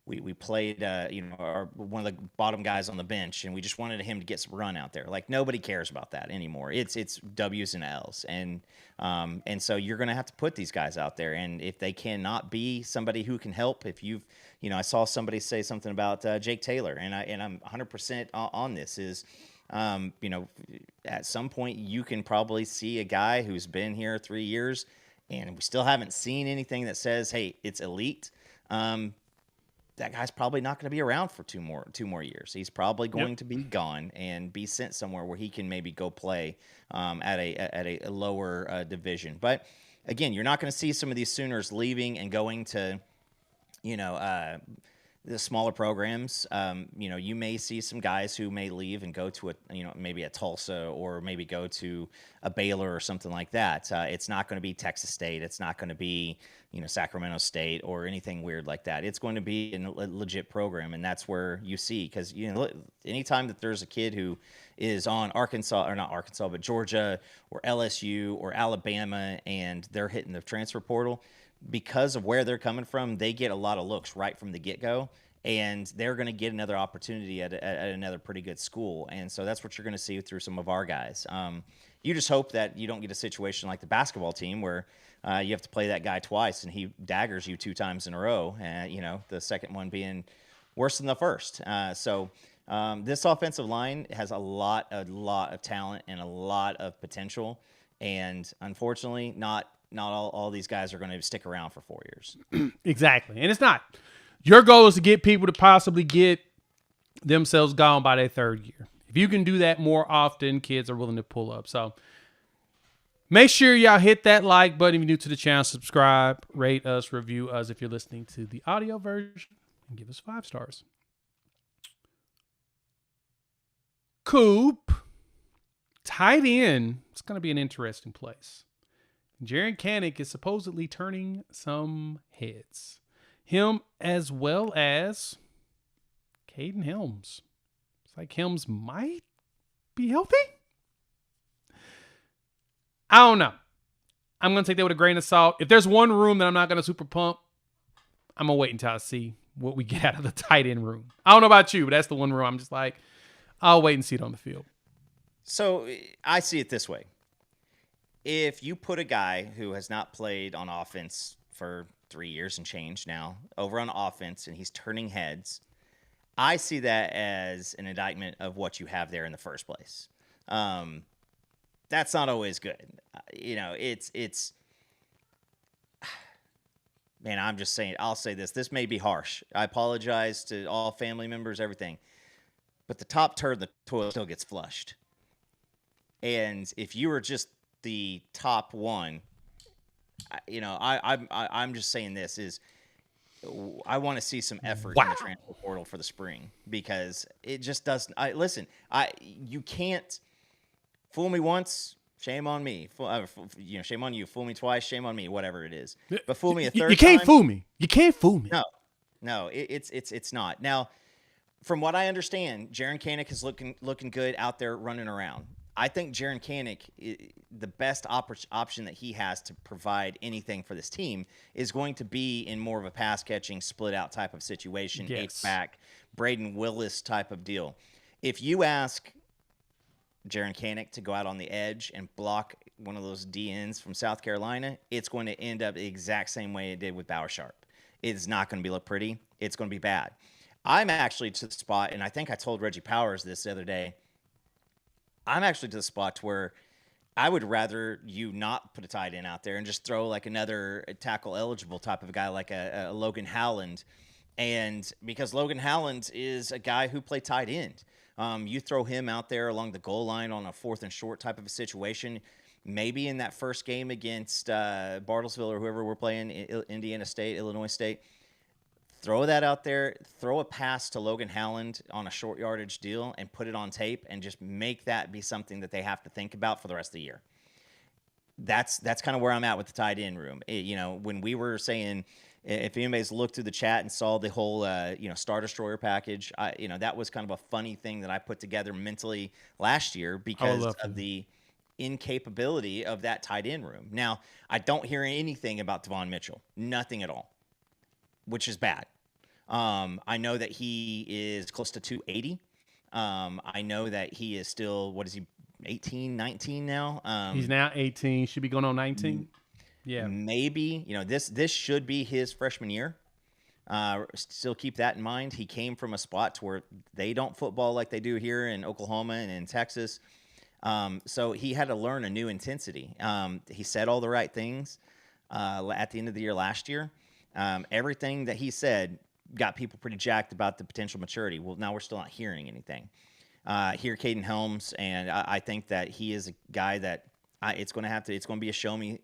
we played, one of the bottom guys on the bench, and we just wanted him to get some run out there. Like nobody cares about that anymore. It's W's and L's, and so you're going to have to put these guys out there. And if they cannot be somebody who can help, if you've, I saw somebody say something about Jake Taylor, and I'm 100% on this is. At some point you can probably see a guy who's been here 3 years, and we still haven't seen anything that says, hey, it's elite. That guy's probably not going to be around for two more years. He's probably going to be gone and be sent somewhere where he can maybe go play at a lower division. But again, you're not going to see some of these Sooners leaving and going to, the smaller programs. You may see some guys who may leave and go to maybe a Tulsa or maybe go to a Baylor or something like that. It's not going to be Texas State. It's not going to be, Sacramento State or anything weird like that. It's going to be a legit program, and that's where you see, because, anytime that there's a kid who is on Georgia or LSU or Alabama, and they're hitting the transfer portal, because of where they're coming from, they get a lot of looks right from the get-go, and they're going to get another opportunity at another pretty good school. And so that's what you're going to see through some of our guys. You just hope that you don't get a situation like the basketball team where you have to play that guy twice and he daggers you 2 times in a row, the second one being worse than the first. So This offensive line has a lot of talent and a lot of potential, and unfortunately, not all these guys are going to stick around for 4 years. Exactly, and it's not. Your goal is to get people to possibly get themselves gone by their third year. If you can do that more often, kids are willing to pull up. So make sure y'all hit that like button if you're new to the channel, subscribe, rate us, review us if you're listening to the audio version, and give us 5 stars. Coop, tight end. It's going to be an interesting place. Jaron Canick is supposedly turning some heads. Him as well as Caden Helms. It's like Helms might be healthy. I don't know. I'm going to take that with a grain of salt. If there's one room that I'm not going to super pump, I'm going to wait until I see what we get out of the tight end room. I don't know about you, but that's the one room I'm just like, I'll wait and see it on the field. So I see it this way. If you put a guy who has not played on offense for 3 years and change now over on offense and he's turning heads, I see that as an indictment of what you have there in the first place. That's not always good. It's man, I'm just saying, I'll say this. This may be harsh. I apologize to all family members, everything. But the top turd in the toilet still gets flushed. And if you were just the top one, I'm just saying this is I want to see some effort in the transfer portal for the spring because it just doesn't. You can't fool me once, shame on me. Shame on you. Fool me twice, shame on me. Whatever it is, but fool me a third time. You can't fool me. You can't fool me. No, it's not. Now, from what I understand, Jaron Canick is looking good out there running around. I think Jaron Canick, the best option that he has to provide anything for this team is going to be in more of a pass-catching, split-out type of situation, yes. H-back, Braden Willis type of deal. If you ask Jaron Canick to go out on the edge and block one of those DNs from South Carolina, it's going to end up the exact same way it did with Bauer Sharp. It's not going to look pretty. It's going to be bad. I'm actually to the spot, and I think I told Reggie Powers this the other day, I'm actually to the spot where I would rather you not put a tight end out there and just throw like another tackle eligible type of guy like a Logan Howland. And because Logan Howland is a guy who played tight end. You throw him out there along the goal line on a 4th and short type of a situation, maybe in that first game against Bartlesville or whoever we're playing, Indiana State, Illinois State, throw that out there, throw a pass to Logan Howland on a short yardage deal and put it on tape and just make that be something that they have to think about for the rest of the year. That's kind of where I'm at with the tight end room. When we were saying, if anybody's looked through the chat and saw the whole, Star Destroyer package, that was kind of a funny thing that I put together mentally last year because of the incapability of that tight end room. Now, I don't hear anything about Devon Mitchell, nothing at all, which is bad. I know that he is close to 280. I know that he is still, 18, 19 now? He's now 18. Should be going on 19. Yeah. Maybe, this should be his freshman year. Still keep that in mind. He came from a spot to where they don't football like they do here in Oklahoma and in Texas. So he had to learn a new intensity. He said all the right things at the end of the year last year. Everything that he said got people pretty jacked about the potential maturity. Well, now we're still not hearing anything. Hear Caden Helms, and I think that he is a guy that it's going to be a show me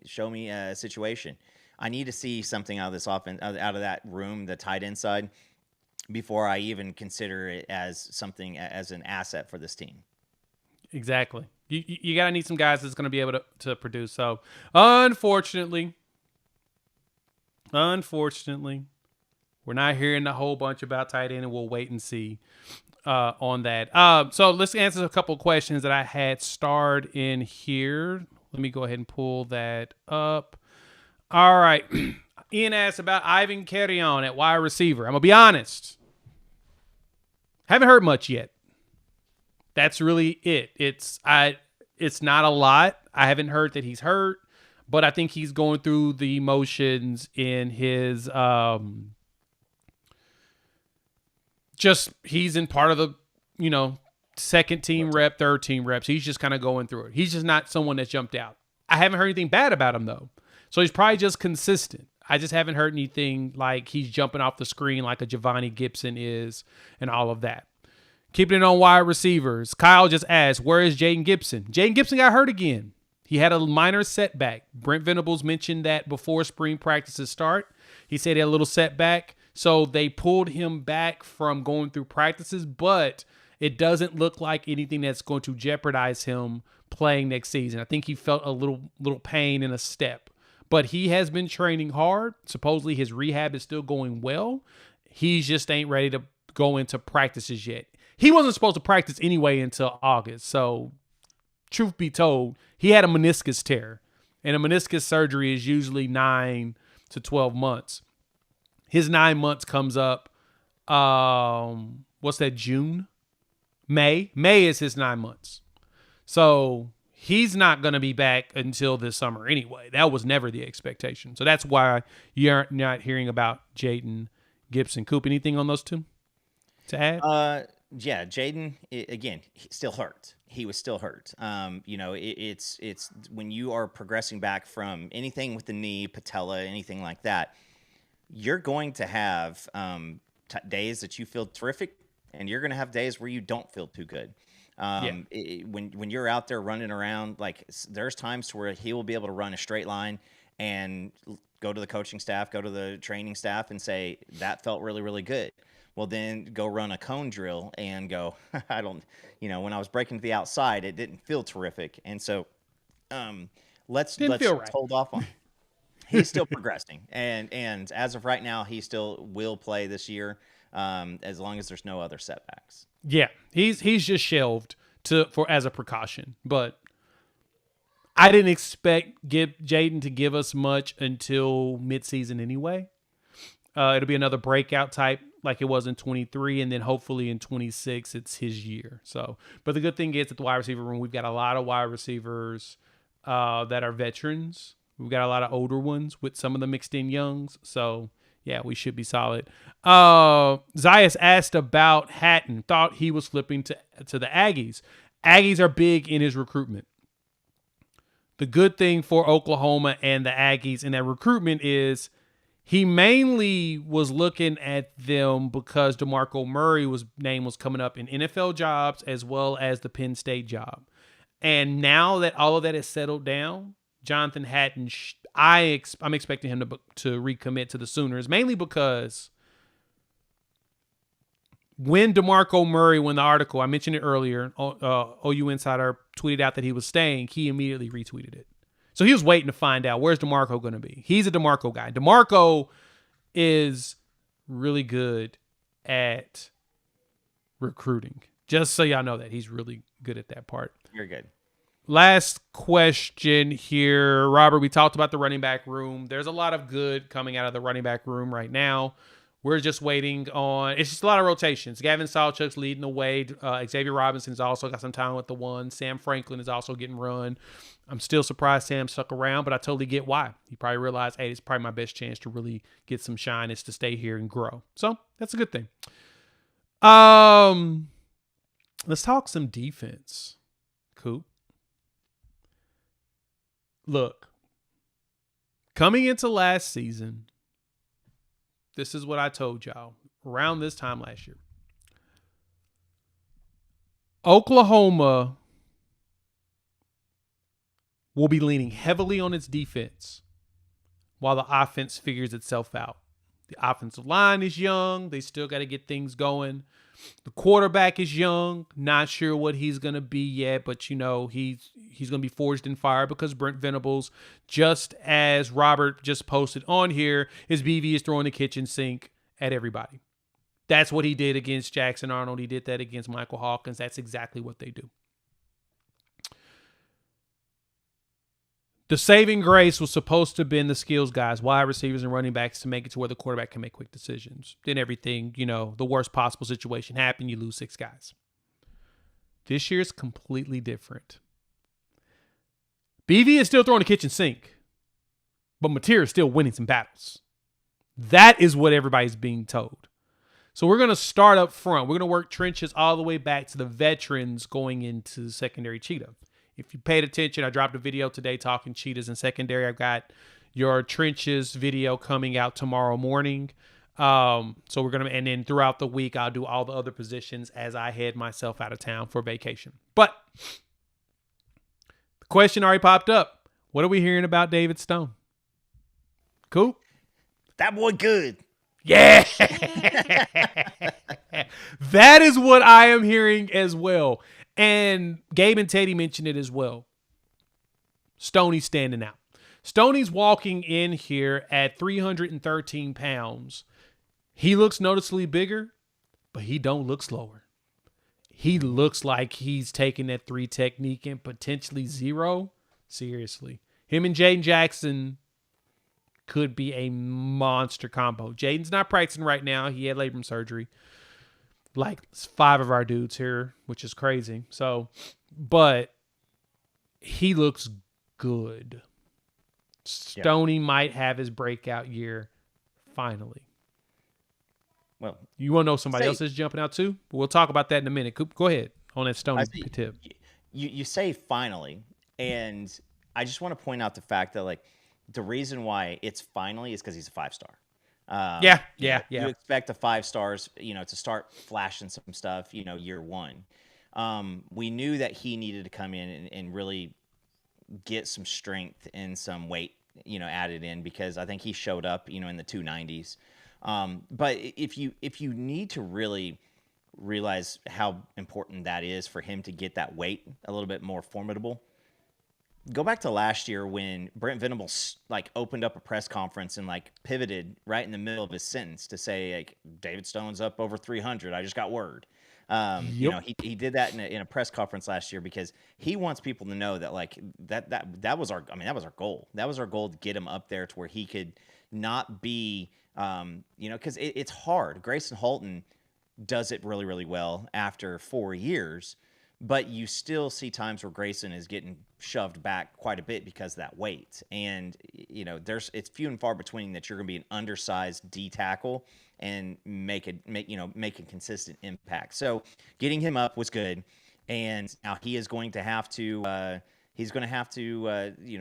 situation. I need to see something out of this offense, out of that room, the tight end side, before I even consider it as something as an asset for this team. Exactly. You gotta need some guys that's going to be able to produce. So, unfortunately, we're not hearing a whole bunch about tight end, and we'll wait and see on that. So let's answer a couple of questions that I had starred in here. Let me go ahead and pull that up. All right. Ian asked about Ivan Carrion at wide receiver. I'm going to be honest. Haven't heard much yet. That's really it. It's not a lot. I haven't heard that he's hurt, but I think he's going through the motions in his he's in part of the second team rep, third team reps. He's just kind of going through it. He's just not someone that's jumped out. I haven't heard anything bad about him, though. So he's probably just consistent. I just haven't heard anything like he's jumping off the screen like a Giovanni Gibson is and all of that. Keeping it on wide receivers. Kyle just asked, where is Jaden Gibson? Jaden Gibson got hurt again. He had a minor setback. Brent Venables mentioned that before spring practices start. He said he had a little setback. So they pulled him back from going through practices, but it doesn't look like anything that's going to jeopardize him playing next season. I think he felt a little pain in a step. But he has been training hard. Supposedly his rehab is still going well. He just ain't ready to go into practices yet. He wasn't supposed to practice anyway until August. So, truth be told, he had a meniscus tear. And a meniscus surgery is usually 9 to 12 months. His 9 months comes up, what's that, June? May? May is his 9 months. So, he's not going to be back until this summer anyway. That was never the expectation. So that's why you're not hearing about Jaden Gibson. Coop, anything on those two to add? Yeah, Jaden, again, still hurt. He was still hurt. It's when you are progressing back from anything with the knee, patella, anything like that, you're going to have days that you feel terrific, and you're going to have days where you don't feel too good. When you're out there running around, like there's times where he will be able to run a straight line and go to the coaching staff, go to the training staff and say, that felt really, really good. Well, then go run a cone drill and go, when I was breaking to the outside, it didn't feel terrific. And so let's hold off on. He's still progressing. And as of right now, he still will play this year as long as there's no other setbacks. Yeah, he's just shelved as a precaution, but I didn't expect Jaden to give us much until midseason anyway. It'll be another breakout type like it was in 23, and then hopefully in 26 it's his year. So, but the good thing is at the wide receiver room, we've got a lot of wide receivers that are veterans. We've got a lot of older ones with some of the mixed in youngs. So, yeah, we should be solid. Zayas asked about Hatton. Thought he was flipping to the Aggies. Aggies are big in his recruitment. The good thing for Oklahoma and the Aggies in that recruitment is he mainly was looking at them because DeMarco Murray's name was coming up in NFL jobs as well as the Penn State job. And now that all of that is settled down, Jonathan Hatton, I'm expecting him to recommit to the Sooners, mainly because when DeMarco Murray, when the article, I mentioned it earlier, OU Insider tweeted out that he was staying, he immediately retweeted it. So he was waiting to find out, where's DeMarco going to be? He's a DeMarco guy. DeMarco is really good at recruiting. Just so y'all know that. He's really good at that part. You're good. Last question here. Robert, we talked about the running back room. There's a lot of good coming out of the running back room right now. We're just waiting on, it's just a lot of rotations. Gavin Sawchuk's leading the way. Xavier Robinson's also got some time with the one. Sam Franklin is also getting run. I'm still surprised Sam stuck around, but I totally get why. He probably realized, hey, it's probably my best chance to really get some shine is to stay here and grow. So that's a good thing. Let's talk some defense, Coop. Look, coming into last season, this is what I told y'all around this time last year. Oklahoma will be leaning heavily on its defense while the offense figures itself out. The offensive line is young. They still got to get things going. The quarterback is young. Not sure what he's going to be yet, but, he's going to be forged in fire because Brent Venables, just as Robert just posted on here, his BV is throwing the kitchen sink at everybody. That's what he did against Jackson Arnold. He did that against Michael Hawkins. That's exactly what they do. The saving grace was supposed to have been the skills guys, wide receivers and running backs to make it to where the quarterback can make quick decisions. Then everything, the worst possible situation happened. You lose 6 guys. This year is completely different. BV is still throwing the kitchen sink, but Mateer is still winning some battles. That is what everybody's being told. So we're going to start up front. We're going to work trenches all the way back to the veterans going into secondary cheetah. If you paid attention, I dropped a video today talking cheetahs in secondary. I've got your trenches video coming out tomorrow morning. So we're going to, and then throughout the week, I'll do all the other positions as I head myself out of town for vacation. But the question already popped up. What are we hearing about David Stone? Cool. That boy good. Yeah. That is what I am hearing as well. And Gabe and Teddy mentioned it as well. Stoney's standing out. Stoney's walking in here at 313 pounds. He looks noticeably bigger, but he don't look slower. He looks like he's taking that 3 technique and potentially 0 seriously. Him and Jaden Jackson could be a monster combo. Jaden's not practicing right now. He had labrum surgery. Like 5 of our dudes here, which is crazy. So, but he looks good. Stoney might have his breakout year finally. Well, you want to know somebody else is jumping out too? We'll talk about that in a minute. Go ahead on that Stoney tip. You say finally, and I just want to point out the fact that like the reason why it's finally is because he's a 5-star. Yeah. You expect the 5 stars, to start flashing some stuff, year one. We knew that he needed to come in and really get some strength and some weight, added in, because I think he showed up, in the 290s. But if you need to really realize how important that is for him to get that weight a little bit more formidable, go back to last year when Brent Venables opened up a press conference and pivoted right in the middle of his sentence to say David Stone's up over 300. I just got word. He did that in a press conference last year because he wants people to know that that was our goal. That was our goal to get him up there to where he could not be because it's hard. Grayson Halton does it really, really well after 4 years. But you still see times where Grayson is getting shoved back quite a bit because of that weight. And, it's few and far between that you're going to be an undersized D tackle and make a consistent impact. So getting him up was good. And now he is going to have to,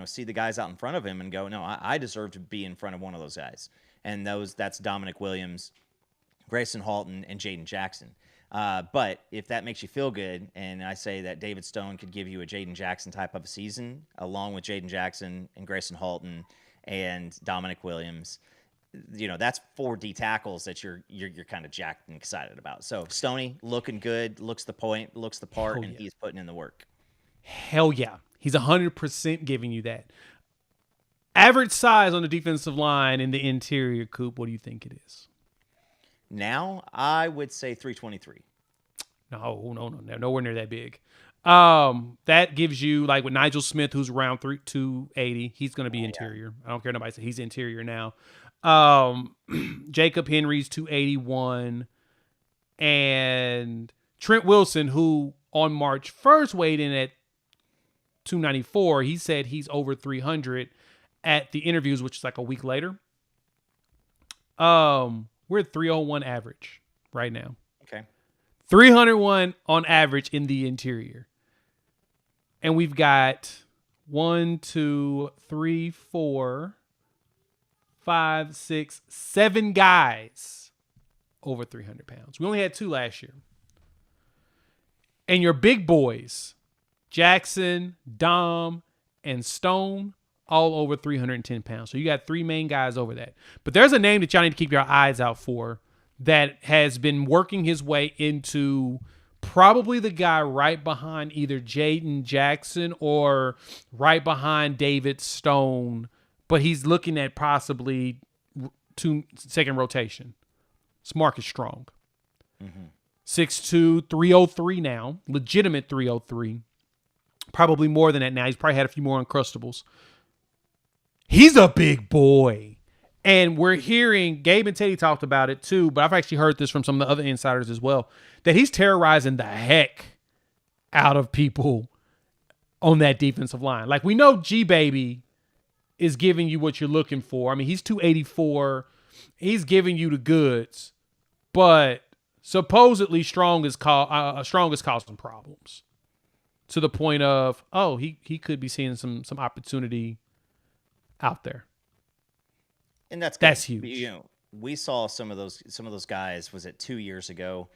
see the guys out in front of him and go, no, I deserve to be in front of one of those guys. And that's Dominic Williams, Grayson Halton, and Jaden Jackson. But if that makes you feel good, and I say that David Stone could give you a Jaden Jackson type of a season, along with Jaden Jackson and Grayson Halton and Dominic Williams, that's 4 D tackles that you're kind of jacked and excited about. So Stoney looking good, looks the part, and he's putting in the work. Hell yeah, he's 100% giving you that. Average size on the defensive line in the interior, Coop. What do you think it is? Now, I would say 323. No, nowhere near that big. That gives you with Nigel Smith, who's around 280. He's going to be interior. Yeah. I don't care nobody says he's interior now. Jacob Henry's 281, and Trent Wilson, who on March 1st weighed in at 294. He said he's over 300 at the interviews, which is a week later. We're at 301 average right now. Okay. 301 on average in the interior. And we've got 1, 2, 3, 4, 5, 6, 7 guys over 300 pounds. We only had 2 last year. And your big boys, Jackson, Dom, and Stone, all over 310 pounds. So you got 3 main guys over that. But there's a name that y'all need to keep your eyes out for that has been working his way into probably the guy right behind either Jaden Jackson or right behind David Stone. But he's looking at possibly 2nd rotation. It's Marcus Strong. 6'2", 303 now. Legitimate 303. Probably more than that now. He's probably had a few more Uncrustables. He's a big boy. And we're hearing, Gabe and Teddy talked about it too, but I've actually heard this from some of the other insiders as well, that he's terrorizing the heck out of people on that defensive line. We know G-Baby is giving you what you're looking for. I mean, he's 284. He's giving you the goods. but supposedly Strong is causing problems to the point of, oh, he could be seeing some opportunity out there. And that's huge. You know, we saw some of those guys. Was it 2 years ago?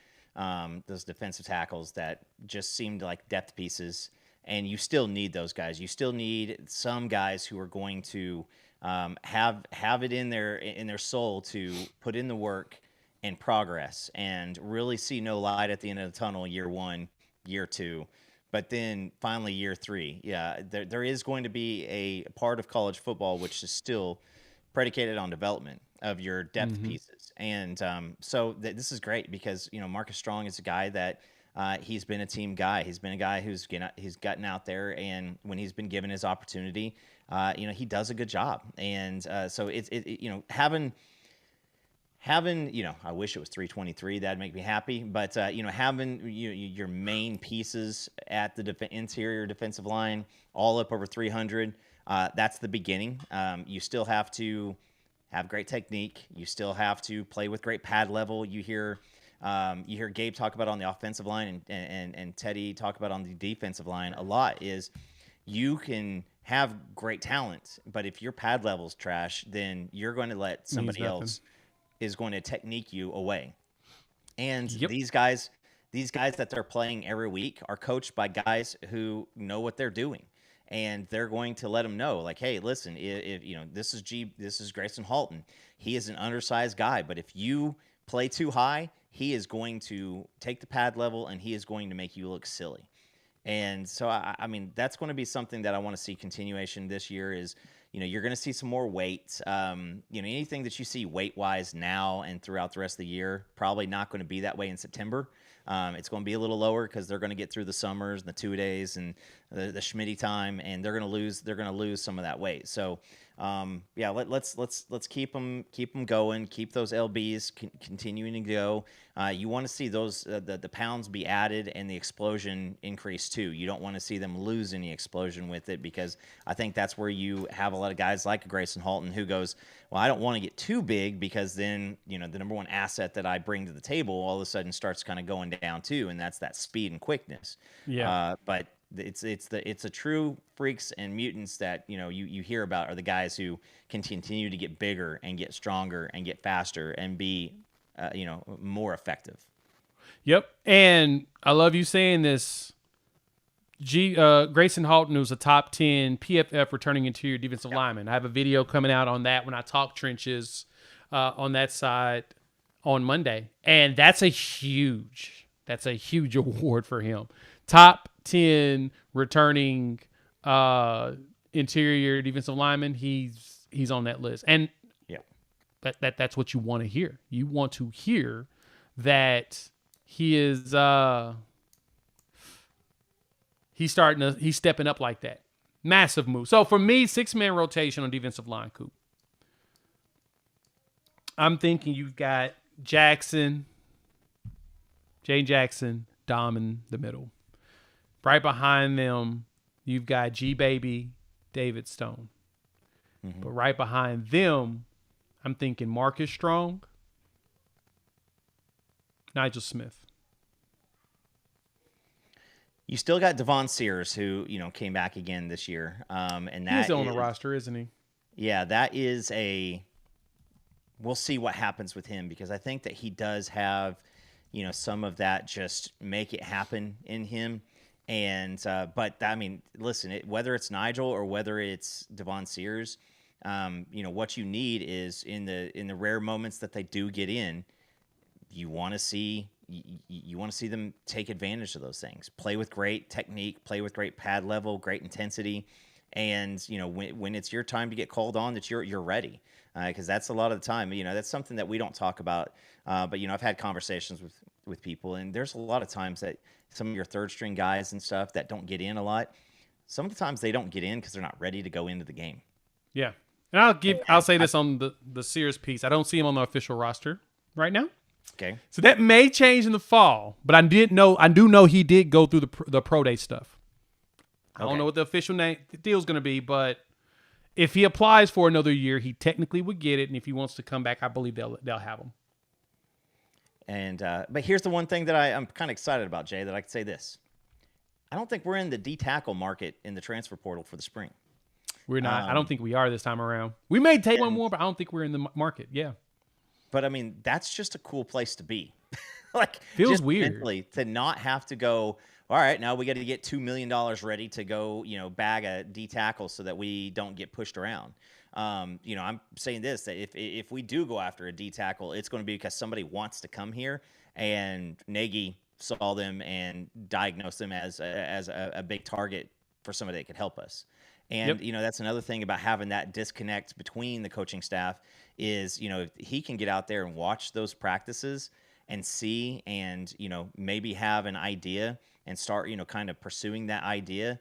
Those defensive tackles that just seemed like depth pieces, and you still need those guys. You still need some guys who are going to have it in their soul to put in the work and progress, and really see no light at the end of the tunnel. Year 1, year 2. But then finally, year 3, there is going to be a part of college football which is still predicated on development of your depth pieces. And so this is great because, you know, Marcus Strong is a guy that he's been a team guy. He's been a guy he's gotten out there, and when he's been given his opportunity, you know, he does a good job. And so it's you know, having, you know, I wish it was 323. That'd make me happy. But, you know, having your main pieces at the interior defensive line all up over 300, that's the beginning. You still have to have great technique. You still have to play with great pad level. You hear Gabe talk about on the offensive line and Teddy talk about on the defensive line a lot is you can have great talent, but if your pad level's trash, then you're going to let somebody else is going to technique you away. And these guys that they're playing every week are coached by guys who know what they're doing. And they're going to let them know, like, hey, listen, if you know, this is Grayson Halton. He is an undersized guy, but if you play too high, he is going to take the pad level and he is going to make you look silly. And so, I mean, that's going to be something that I want to see continuation this year is, you know, you're going to see some more weight. You know, anything that you see weight-wise now and throughout the rest of the year, probably not going to be that way in September. It's going to be a little lower because they're going to get through the summers and the 2 days and the Schmitty time, and they're going to lose some of that weight. So, yeah, let's keep them going, keep those LBs continuing to go. You want to see those the pounds be added and the explosion increase too. You don't want to see them lose any explosion with it, because I think that's where you have a lot of guys like Grayson Halton who goes, well, I don't want to get too big because then, you know, the number one asset that I bring to the table all of a sudden starts kind of going down too, and that's that speed and quickness. Yeah. But it's a true freaks and mutants that, you know, you hear about are the guys who can continue to get bigger and get stronger and get faster and be you know, more effective. Yep. And I love you saying this. Grayson Halton, who's a top 10 PFF returning interior defensive lineman. I have a video coming out on that when I talk trenches on that side on Monday. And that's a huge award for him. Top 10 returning interior defensive lineman. He's on that list. And that's what you want to hear. You want to hear that he is he's stepping up like that. Massive move. So for me, 6-man rotation on defensive line, Coop. I'm thinking you've got Jay Jackson, Dom in the middle. Right behind them, you've got G-Baby, David Stone. Mm-hmm. But right behind them, I'm thinking Marcus Strong, Nigel Smith. You still got Devon Sears, who, you know, came back again this year, and that he's on the roster, isn't he? Yeah, that is we'll see what happens with him, because I think that he does have, you know, some of that just make it happen in him. And but I mean, listen, whether it's Nigel or whether it's Devon Sears, you know, what you need is in the rare moments that they do get in, you want to see them take advantage of those things. Play with great technique, play with great pad level, great intensity, and you know, when it's your time to get called on, that you're ready, because that's a lot of the time. You know, that's something that we don't talk about, but you know, I've had conversations with people, and there's a lot of times that some of your third string guys and stuff that don't get in a lot, some of the times they don't get in because they're not ready to go into the game. Yeah. And I'll say this on the Sears piece. I don't see him on the official roster right now. Okay. So that may change in the fall, but I do know he did go through the pro day stuff. I don't know what the official deal is going to be, but if he applies for another year, he technically would get it, and if he wants to come back, I believe they'll have him. And but here's the one thing that I'm kind of excited about, Jay, that I could say this. I don't think we're in the D tackle market in the transfer portal for the spring. We're not. I don't think we are this time around. We may take one and- more, but I don't think we're in the market. Yeah. But I mean, that's just a cool place to be. Like, Feels just weird mentally, to not have to go, all right, now we got to get $2 million ready to go, bag a D tackle so that we don't get pushed around. I'm saying this, that if we do go after a D tackle, it's going to be because somebody wants to come here, and Nagy saw them and diagnosed them as a big target for somebody that could help us. And, that's another thing about having that disconnect between the coaching staff is, if he can get out there and watch those practices and see and, maybe have an idea and start, kind of pursuing that idea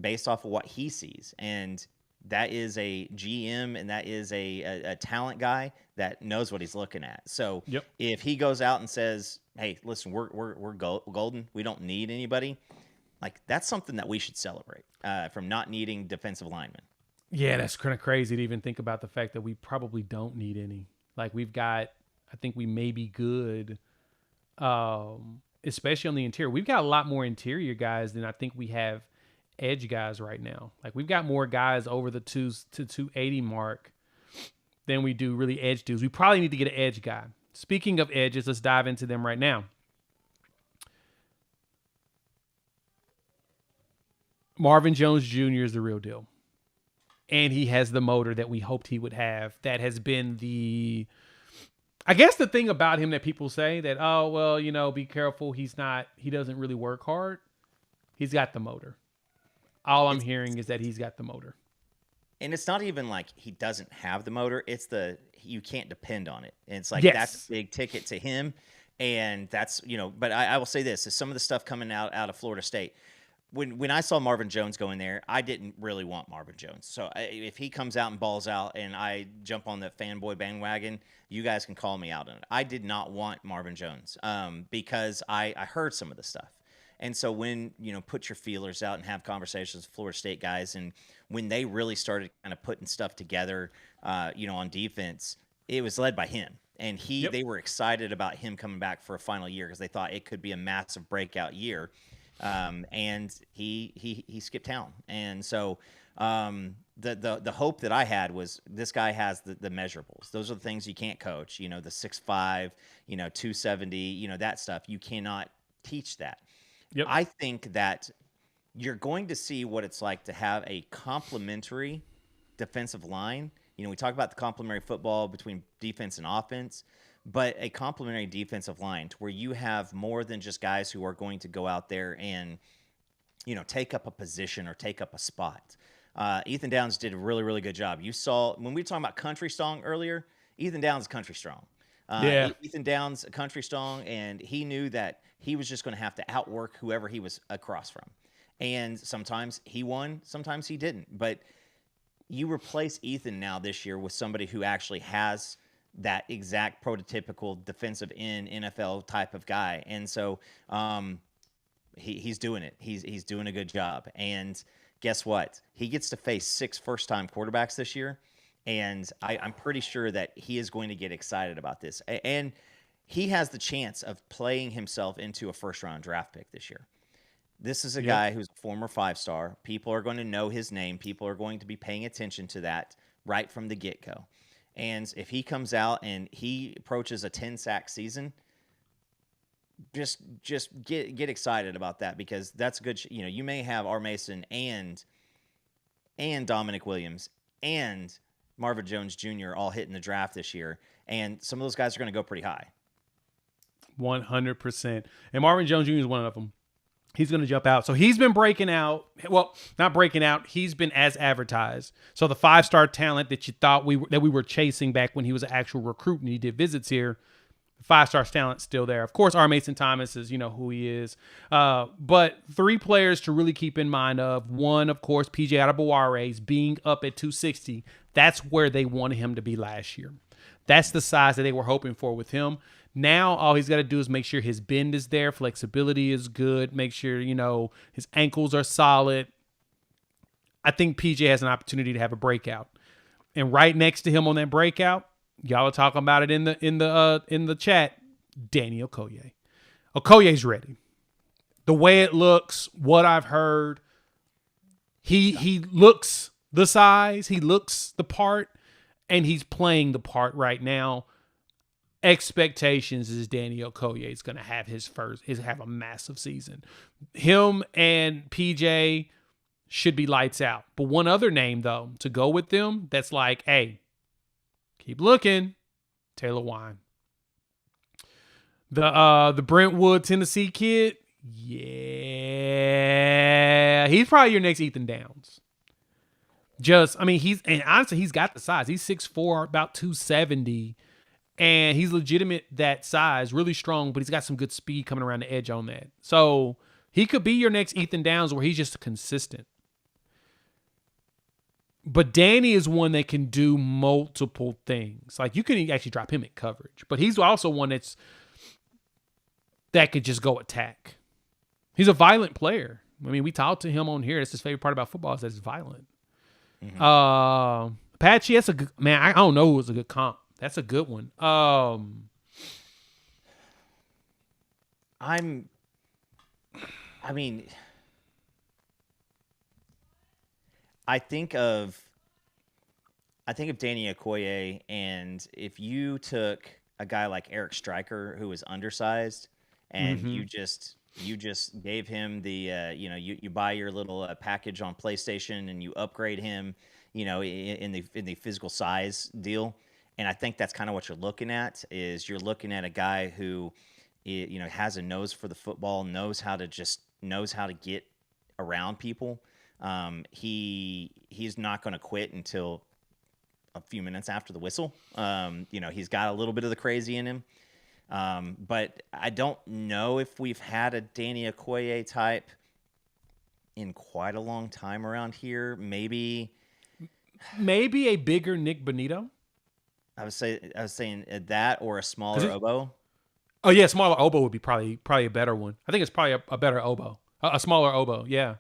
based off of what he sees. And that is a GM and that is a talent guy that knows what he's looking at. So if he goes out and says, hey, listen, we're golden, we don't need anybody, like, that's something that we should celebrate from not needing defensive linemen. Yeah, that's kind of crazy to even think about the fact that we probably don't need any. Like, we've got, I think we may be good, especially on the interior. We've got a lot more interior guys than I think we have edge guys right now. Like, we've got more guys over the 280 mark than we do really edge dudes. We probably need to get an edge guy. Speaking of edges, let's dive into them right now. Marvin Jones Jr. is the real deal. And he has the motor that we hoped he would have. That has been I guess the thing about him that people say that, oh, well, be careful. He doesn't really work hard. He's got the motor. All I'm hearing is that he's got the motor. And it's not even like he doesn't have the motor. It's you can't depend on it. And it's like, that's a big ticket to him. And that's, but I will say this, is some of the stuff coming out of Florida State. When I saw Marvin Jones go in there, I didn't really want Marvin Jones. So if he comes out and balls out and I jump on the fanboy bandwagon, you guys can call me out on it. I did not want Marvin Jones because I heard some of the stuff. And so when, put your feelers out and have conversations with Florida State guys, and when they really started kind of putting stuff together, on defense, it was led by him. And they were excited about him coming back for a final year because they thought it could be a massive breakout year. And he skipped town. And so the hope that I had was this guy has the measurables. Those are the things you can't coach, the 6'5", 270, that stuff. You cannot teach that. Yep. I think that you're going to see what it's like to have a complementary defensive line. We talk about the complementary football between defense and offense, but a complementary defensive line to where you have more than just guys who are going to go out there and, take up a position or take up a spot. Ethan Downs did a really, really good job. You saw when we were talking about country strong earlier, Ethan Downs is country strong. Ethan Downs, country strong, and he knew that he was just going to have to outwork whoever he was across from. And sometimes he won, sometimes he didn't. But you replace Ethan now this year with somebody who actually has that exact prototypical defensive end NFL type of guy. And so he's doing it. He's doing a good job. And guess what? He gets to face 6 first-time quarterbacks this year. And I'm pretty sure that he is going to get excited about this. And he has the chance of playing himself into a first-round draft pick this year. This is a guy who's a former 5-star. People are going to know his name. People are going to be paying attention to that right from the get-go. And if he comes out and he approaches a 10-sack season, just get excited about that, because that's good. You may have R. Mason and Dominic Williams and Marvin Jones Jr. all hitting the draft this year, and some of those guys are going to go pretty high. 100%. And Marvin Jones Jr. is one of them. He's going to jump out. So he's been breaking out. Well, not breaking out. He's been as advertised. So the 5-star talent that you thought we were chasing back when he was an actual recruit and he did visits here, the 5-star talent's still there. Of course, R. Mason Thomas is, who he is. But 3 players to really keep in mind of. One, of course, PJ Adebawara's being up at 260. That's where they wanted him to be last year. That's the size that they were hoping for with him. Now, all he's got to do is make sure his bend is there, flexibility is good, make sure, his ankles are solid. I think PJ has an opportunity to have a breakout. And right next to him on that breakout, y'all are talking about it in the chat, Danny Okoye. Okoye's ready. The way it looks, what I've heard, he looks the size, he looks the part, and he's playing the part right now. Expectations is Danny Okoye is going to have have a massive season. Him and PJ should be lights out. But one other name, though, to go with them, that's like, hey, keep looking, Taylor Wine. The Brentwood, Tennessee kid, yeah, he's probably your next Ethan Downs. Honestly, he's got the size. He's 6'4", about 270, and he's legitimate that size, really strong, but he's got some good speed coming around the edge on that. So he could be your next Ethan Downs where he's just consistent. But Danny is one that can do multiple things. Like, you can actually drop him at coverage, but he's also one that could just go attack. He's a violent player. I mean, we talked to him on here. That's his favorite part about football is that it's violent. Mm-hmm. Apache, that's a good man. I don't know who was a good comp. That's a good one. I think of Danny Okoye, and if you took a guy like Eric Stryker who was undersized, and you just gave him the you buy your little package on PlayStation and you upgrade him, in the physical size deal, and I think that's kind of what you're looking at. Is you're looking at a guy who, has a nose for the football, knows how to get around people. He's not going to quit until a few minutes after the whistle. He's got a little bit of the crazy in him. But I don't know if we've had a Danny Okoye type in quite a long time around here. Maybe a bigger Nick Bonito. I was saying that, or a smaller Obo. Oh yeah, smaller Obo would be probably a better one. I think it's probably a better Obo, a smaller Obo. Yeah,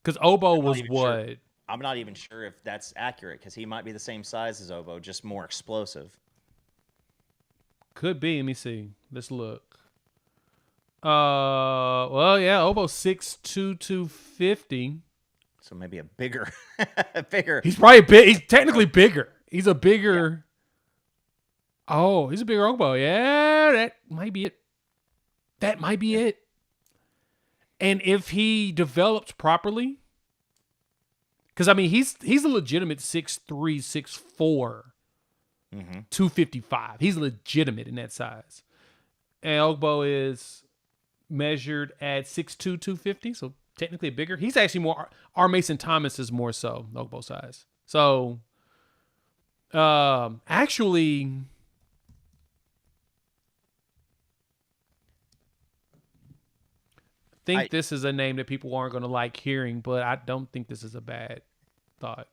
because Obo was what. Sure. I'm not even sure if that's accurate, because he might be the same size as Obo, just more explosive. Could be. Let me see. Let's look. Well, yeah, Obo's 6'2", 250. So maybe a bigger. He's probably big. He's technically bigger. He's a bigger. Yeah. Oh, he's a bigger Obo. Yeah, that might be it. And if he develops properly, because he's a legitimate 6'3", 6'4", 255. He's legitimate in that size. And Ogbo is measured at 6'2", 250, so technically bigger. He's actually more. R. Mason Thomas is more so Ogbo size. So, actually, I think this is a name that people aren't going to like hearing, but I don't think this is a bad thought.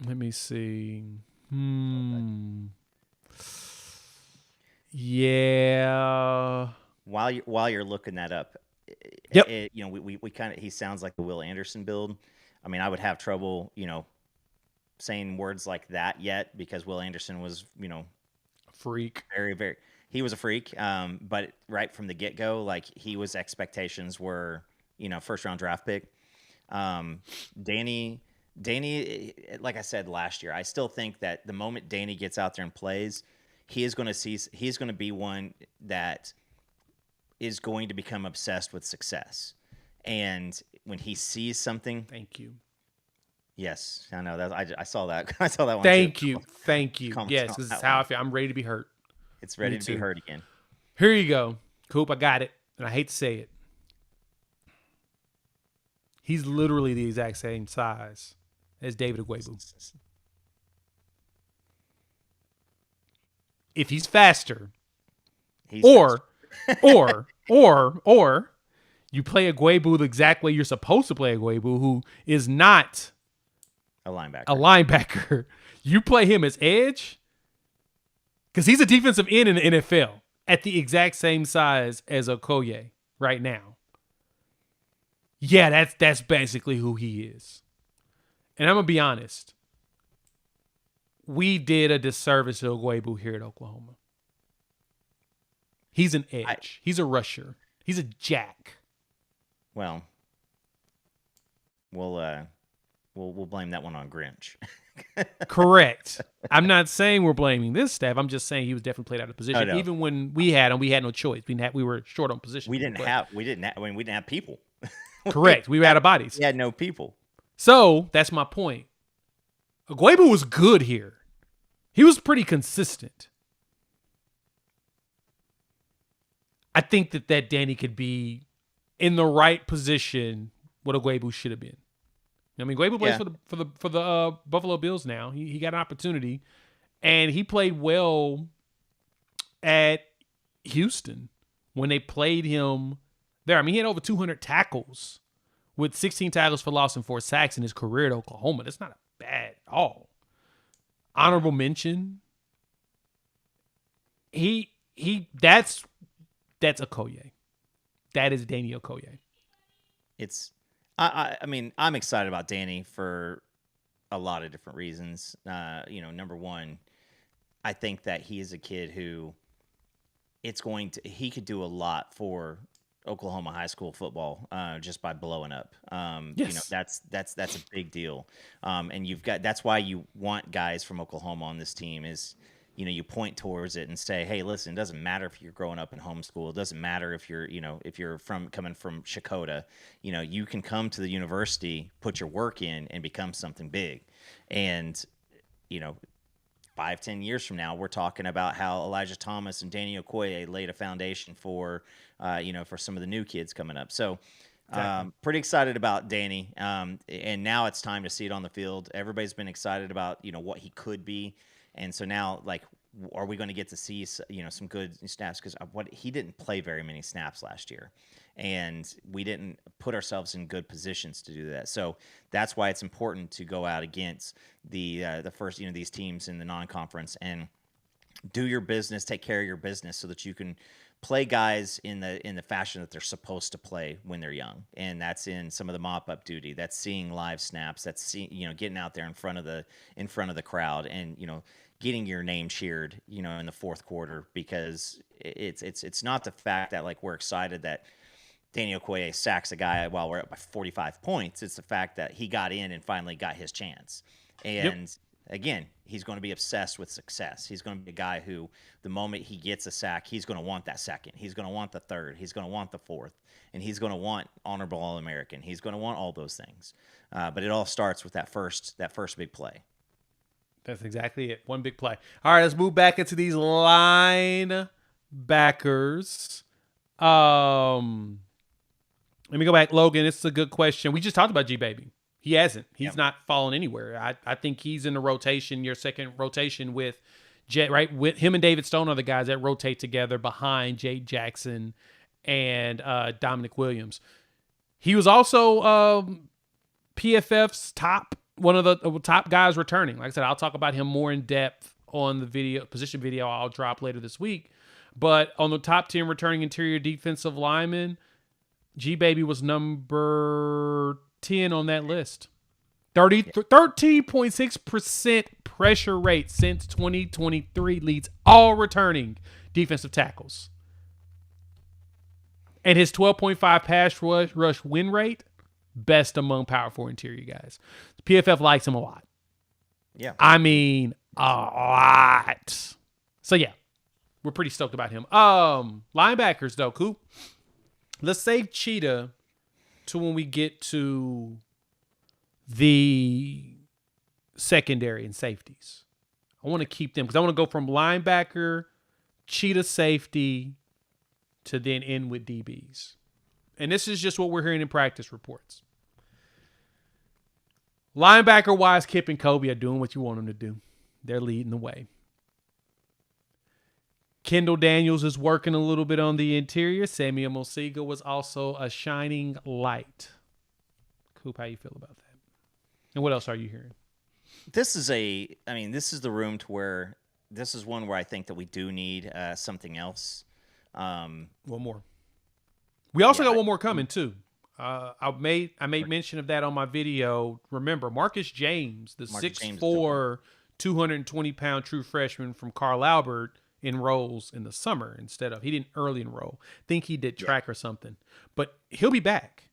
Let me see. Yeah. While you're looking that up, yep. We kind of, he sounds like the Will Anderson build. I mean, I would have trouble, saying words like that yet, because Will Anderson was, freak. Very, very. He was a freak. But right from the get go, like, expectations were, first round draft pick. Danny, like I said last year, I still think that the moment Danny gets out there and plays, he's going to be one that is going to become obsessed with success. And when he sees something, thank you. Yes, I know that. I saw that. I saw that one. Thank you. Yes, because it's how I feel. I'm ready to be hurt. It's ready to be hurt again. Here you go, Coop. I got it, and I hate to say it. He's literally the exact same size as David Agwebu. If he's faster, or you play Agwebu the exact way you're supposed to play Agwebu, who is not a linebacker. You play him as edge, because he's a defensive end in the NFL at the exact same size as Okoye right now. Yeah, that's basically who he is. And I'm going to be honest. we did a disservice to Ugwebu here at Oklahoma. He's an edge. He's a rusher. He's a jack. Well, we'll blame that one on Grinch. Correct. I'm not saying we're blaming this staff. I'm just saying he was definitely played out of position. Oh, no. Even when we had him, we had no choice. We were short on position. We didn't have people. Correct. We were out of bodies. We had no people. So that's my point. Ugwebu was good here. He was pretty consistent. I think that Danny could be in the right position what Ugwebu should have been. I mean, Ugwebu plays for the Buffalo Bills now. He got an opportunity, and he played well at Houston when they played him there. I mean, he had over 200 tackles with 16 tackles for loss and 4 sacks in his career at Oklahoma. That's not bad at all. Honorable mention. That's Okoye. That is Danny Okoye. I mean, I'm excited about Danny for a lot of different reasons. Number one, I think that he is a kid who he could do a lot for Oklahoma high school football just by blowing up. Yes. That's a big deal. And that's why you want guys from Oklahoma on this team is, you point towards it and say, hey, listen, it doesn't matter if you're growing up in homeschool. It doesn't matter if you're coming from Shakota. You can come to the university, put your work in, and become something big. And, 5-10 years from now, we're talking about how Elijah Thomas and Danny Okoye laid a foundation for some of the new kids coming up. So exactly. Pretty excited about Danny. And now it's time to see it on the field. Everybody's been excited about, what he could be. And so now, are we going to get to see, some good snaps? Because he didn't play very many snaps last year, and we didn't put ourselves in good positions to do that. So that's why it's important to go out against the first, these teams in the non-conference and do your business, take care of your business, so that you can play guys in the fashion that they're supposed to play when they're young. And that's in some of the mop-up duty. That's seeing live snaps. That's getting out there in front of the crowd and getting your name cheered in the fourth quarter, because it's not the fact that we're excited that Danny Okoye sacks a guy while we're up by 45 points. It's the fact that he got in and finally got his chance. And again, he's going to be obsessed with success. He's going to be a guy who, the moment he gets a sack, he's going to want that second. He's going to want the third. He's going to want the fourth. And he's going to want honorable All-American. He's going to want all those things. But it all starts with that first big play. That's exactly it. One big play. All right, let's move back into these linebackers. Let me go back. Logan, this is a good question. We just talked about G-Baby. He hasn't. He's not fallen anywhere. I think he's in the rotation, your second rotation with Jay, right? With him and David Stone are the guys that rotate together behind Jay Jackson and Dominic Williams. He was also PFF's one of the top guys returning. Like I said, I'll talk about him more in depth on the position video I'll drop later this week. But on the top 10 returning interior defensive linemen, G-Baby was number 10 on that list. 13.6% pressure rate since 2023, leads all returning defensive tackles. And his 12.5 pass rush win rate, best among Power 4 interior guys. PFF likes him a lot. Yeah. I mean, a lot. So, yeah, we're pretty stoked about him. Linebackers, though, Coop. Let's save Cheetah to when we get to the secondary and safeties. I want to keep them because I want to go from linebacker, Cheetah, safety, to then end with DBs. And this is just what we're hearing in practice reports. Linebacker-wise, Kip and Kobe are doing what you want them to do. They're leading the way. Kendall Daniels is working a little bit on the interior. Samuel Mosiga was also a shining light. Coop, how you feel about that? And what else are you hearing? This is the room to where this is one where I think that we do need something else. One more. We also got one more coming too. I made mention of that on my video. Remember, Marcus James, the 6'4", 220-pound true freshman from Carl Albert enrolls in the summer instead of, he didn't early enroll. Think he did track or something, but he'll be back.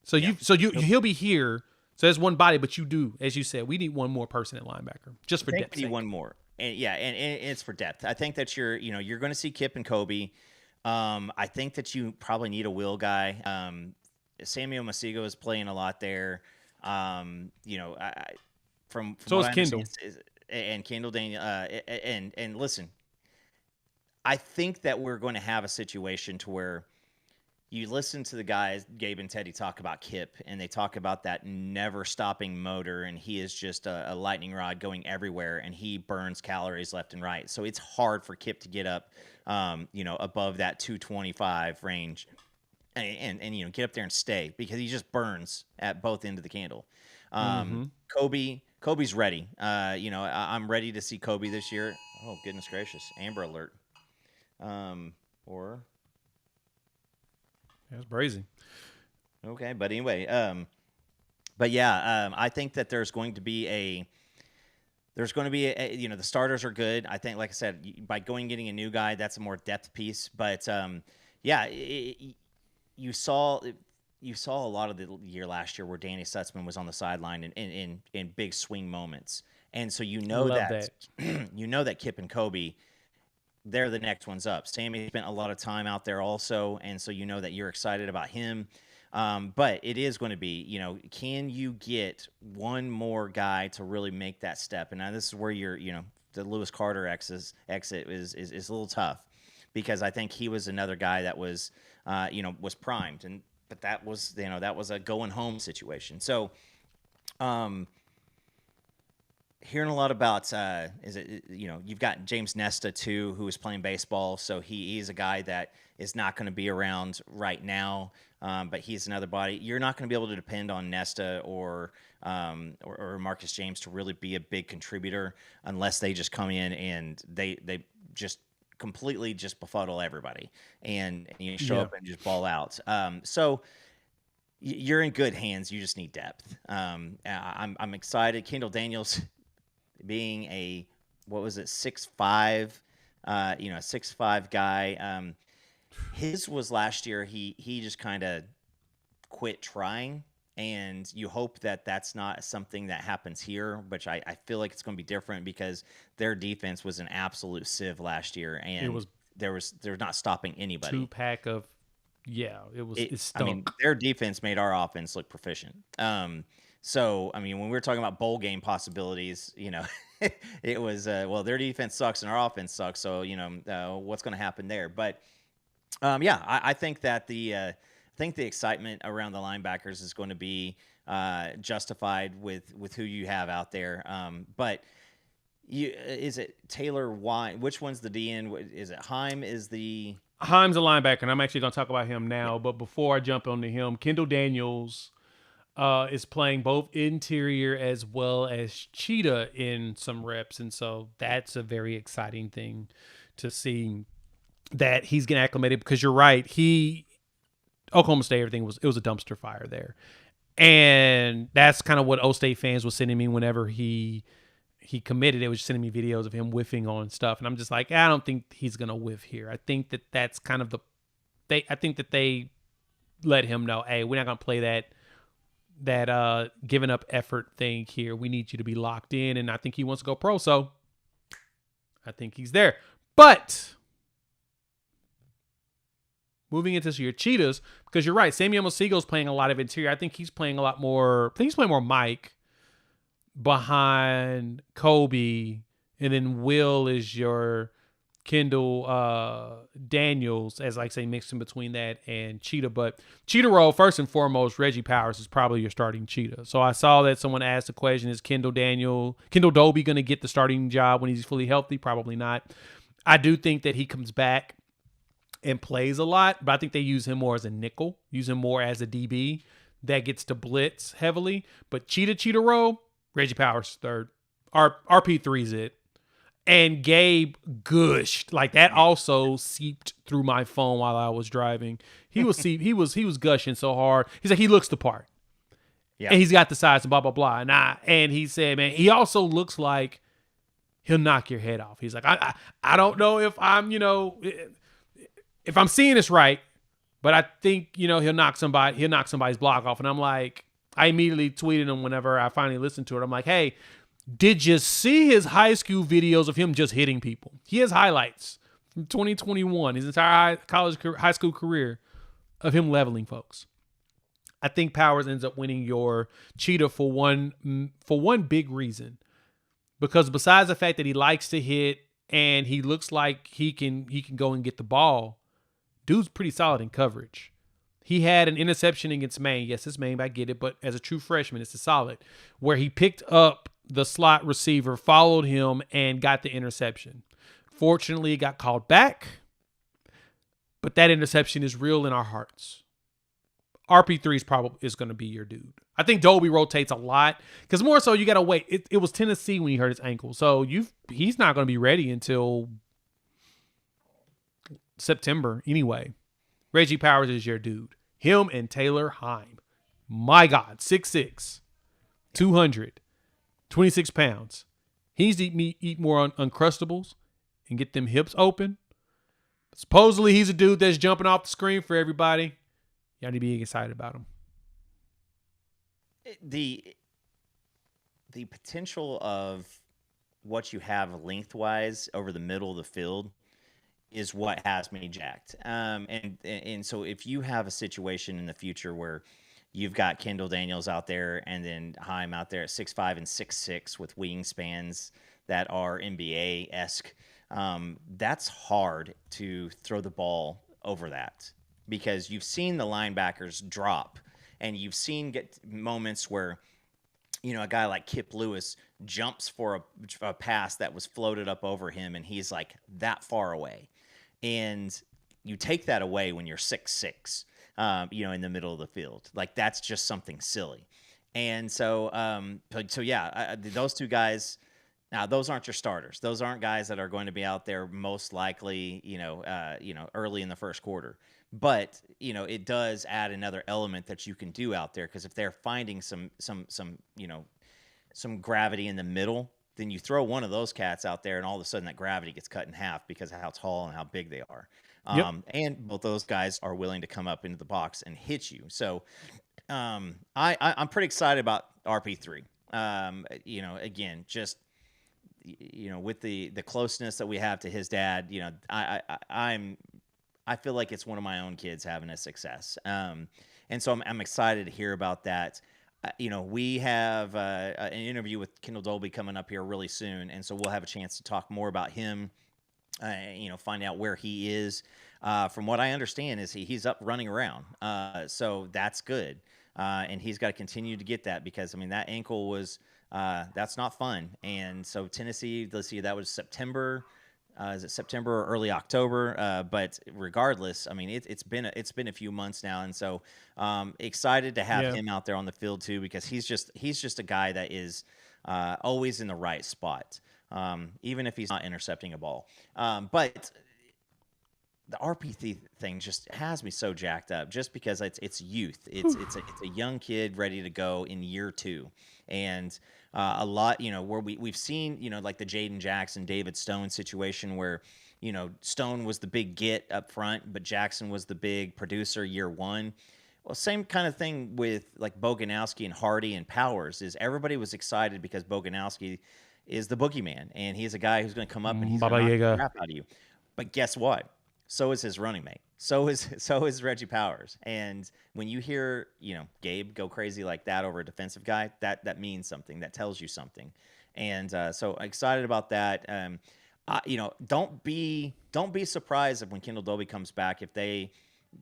So he'll be here. So there's one body, but you do, as you said, we need one more person at linebacker just for depth. We need one more. And and it's for depth. I think that you're going to see Kip and Kobe. I think that you probably need a will guy. Samuel Masigo is playing a lot there. From so is Kendall and Kendall Daniel. And listen, I think that we're going to have a situation to where you listen to the guys, Gabe and Teddy, talk about Kip, and they talk about that never-stopping motor, and he is just a lightning rod going everywhere, and he burns calories left and right. So it's hard for Kip to get up, above that 225 range, and get up there and stay, because he just burns at both ends of the candle. Kobe's ready. I'm ready to see Kobe this year. Oh, goodness gracious. Amber alert. That's brazy. Okay, but anyway, I think that there's going to be the starters are good. I think, like I said, by getting a new guy, that's a more depth piece. But you saw a lot of the year last year where Danny Sutzman was on the sideline in big swing moments, and so that. You know that Kip and Kobe, they're the next ones up. Sammy spent a lot of time out there also, and so you know that you're excited about him. But it is going to be, can you get one more guy to really make that step? And now this is where the Lewis Carter exit is a little tough, because I think he was another guy that was, was primed, but that was a going home situation. So, hearing a lot about you've got James Nesta too, who is playing baseball, so he's a guy that is not going to be around right now, but he's another body. You're not going to be able to depend on Nesta or Marcus James to really be a big contributor unless they just come in and they just completely just befuddle everybody and you show up and just ball out. So you're in good hands. You just need depth. I'm excited. Kendall Daniels, being a 6'5", 6'5" guy. His was last year. He just kind of quit trying, and you hope that that's not something that happens here. Which I feel like it's going to be different, because their defense was an absolute sieve last year, and they're not stopping anybody. 2-pack of it stunk. I mean, their defense made our offense look proficient. So, I mean, when we were talking about bowl game possibilities, it was, their defense sucks and our offense sucks. So, what's going to happen there? But, I think that the excitement around the linebackers is going to be justified with who you have out there. But is it Taylor Wine? Which one's the DN? Is it Heim? Heim's a linebacker, and I'm actually going to talk about him now. But before I jump onto him, Kendall Daniels is playing both interior as well as cheetah in some reps, and so that's a very exciting thing to see that he's getting acclimated, because you're right, Oklahoma State, it was a dumpster fire there, and that's kind of what O State fans were sending me whenever he committed. It was sending me videos of him whiffing on stuff, and I'm just like, I don't think he's gonna whiff here. I think that's kind of I think that they let him know, hey, we're not gonna play that giving up effort thing here. We need you to be locked in, and I think he wants to go pro, so I think he's there. But moving into your cheetahs, because you're right, Samuel Masigo's playing a lot of interior. I think he's playing a lot more. I think he's playing more Mike behind Kobe, and then Will is your Kendall Daniels, as like say mixed in between that and cheetah. But cheetah role, first and foremost, Reggie Powers is probably your starting cheetah. So I saw that someone asked the question, is Kendall Dobie going to get the starting job when he's fully healthy? Probably not. I do think that he comes back and plays a lot, but I think they use him more as a nickel, use him more as a DB that gets to blitz heavily. But cheetah role, Reggie Powers third. RP3's it. And Gabe gushed. Like, that also seeped through my phone while I was driving. He was gushing so hard. He's like, he looks the part. Yeah. And he's got the size and blah, blah, blah. And he said, man, he also looks like he'll knock your head off. He's like, I don't know if I'm, if I'm seeing this right, but I think, he'll knock somebody's block off. And I'm like, I immediately tweeted him whenever I finally listened to it. I'm like, hey, did you see his high school videos of him just hitting people? He has highlights from 2021, his entire high school career of him leveling folks. I think Powers ends up winning your cheetah for one big reason. Because besides the fact that he likes to hit and he looks like he can go and get the ball, dude's pretty solid in coverage. He had an interception against Maine. Yes, it's Maine, I get it, but as a true freshman, it's a solid. Where he picked up the slot receiver, followed him, and got the interception. Fortunately, it got called back, but that interception is real in our hearts. RP3 is going to be your dude. I think Dolby rotates a lot because more so you got to wait. It was Tennessee when he hurt his ankle, so he's not going to be ready until September anyway. Reggie Powers is your dude. Him and Taylor Heim. My God, 6'6", 200, 26 pounds. He needs to eat more Uncrustables and get them hips open. Supposedly he's a dude that's jumping off the screen for everybody. You need to be excited about him. The potential of what you have lengthwise over the middle of the field is what has me jacked. And so if you have a situation in the future where you've got Kendall Daniels out there and then Heim out there at 6'5" and 6'6" with wingspans that are NBA-esque, that's hard to throw the ball over that because you've seen the linebackers drop and you've seen get moments where a guy like Kip Lewis jumps for a pass that was floated up over him and he's like that far away. And you take that away when you're 6'6", in the middle of the field. Like, that's just something silly. And so, those two guys, now those aren't your starters. Those aren't guys that are going to be out there most likely, early in the first quarter. But, it does add another element that you can do out there because if they're finding some gravity in the middle, then you throw one of those cats out there and all of a sudden that gravity gets cut in half because of how tall and how big they are. Yep. And both those guys are willing to come up into the box and hit you. So I'm pretty excited about RP3. Again, just, with the closeness that we have to his dad, I feel like it's one of my own kids having a success. And so I'm excited to hear about that. We have an interview with Kendall Dolby coming up here really soon, and so we'll have a chance to talk more about him, find out where he is. From what I understand is he's up running around, so that's good. And he's got to continue to get that because, that ankle was that's not fun. And so Tennessee, let's see, that was September. Is it September or early October? But regardless, it's been a few months now, and so excited to have him out there on the field too because he's just a guy that is always in the right spot, even if he's not intercepting a ball. But the RP thing just has me so jacked up just because it's youth. It's a young kid ready to go in year 2. And a lot, where we've seen, like the Jaden Jackson, David Stone situation where, Stone was the big get up front, but Jackson was the big producer year 1. Well, same kind of thing with like Boganowski and Hardy and Powers is everybody was excited because Boganowski is the boogeyman and he's a guy who's going to come up and he's going to knock the crap out of you. But guess what? So is his running mate. So is Reggie Powers. And when you hear, Gabe go crazy like that over a defensive guy, that means something. That tells you something. And so excited about that. Don't be surprised if when Kendall Dolby comes back, if they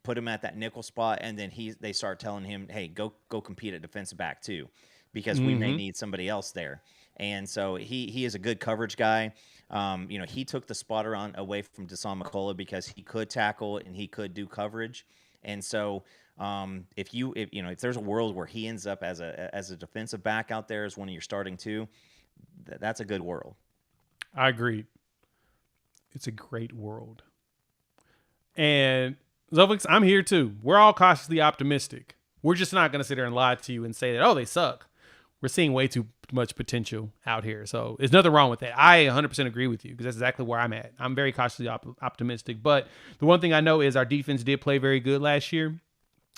put him at that nickel spot and then they start telling him, hey, go compete at defensive back too, because we may need somebody else there. And so he is a good coverage guy. He took the spot away from Deshaun McCullough because he could tackle and he could do coverage. And so if there's a world where he ends up as a defensive back out there as one of your starting 2, that's a good world. I agree. It's a great world. And Zofix, I'm here too. We're all cautiously optimistic. We're just not going to sit there and lie to you and say that, oh, they suck. We're seeing way too much potential out here. So there's nothing wrong with that. I 100% agree with you because that's exactly where I'm at. I'm very cautiously optimistic. But the one thing I know is our defense did play very good last year.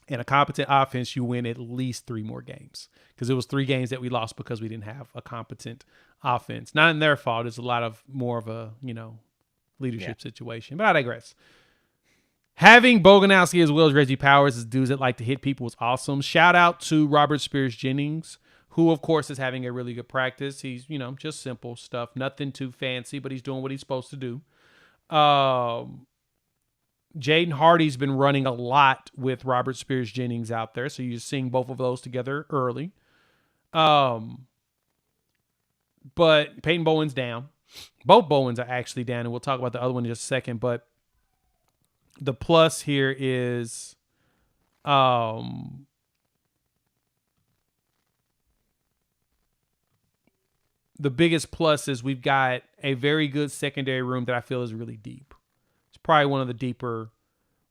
And a competent offense, you win at least 3 more games because it was 3 games that we lost because we didn't have a competent offense. Not in their fault. It's a lot of more of a, leadership situation. But I digress. Having Boganowski as well as Reggie Powers as dudes that like to hit people was awesome. Shout out to Robert Spears-Jennings, who, of course, is having a really good practice. He's, just simple stuff. Nothing too fancy, but he's doing what he's supposed to do. Jaden Hardy's been running a lot with Robert Spears-Jennings out there, so you're seeing both of those together early. But Peyton Bowen's down. Both Bowens are actually down, and we'll talk about the other one in just a second. But the plus here is the biggest plus is we've got a very good secondary room that I feel is really deep. It's probably one of the deeper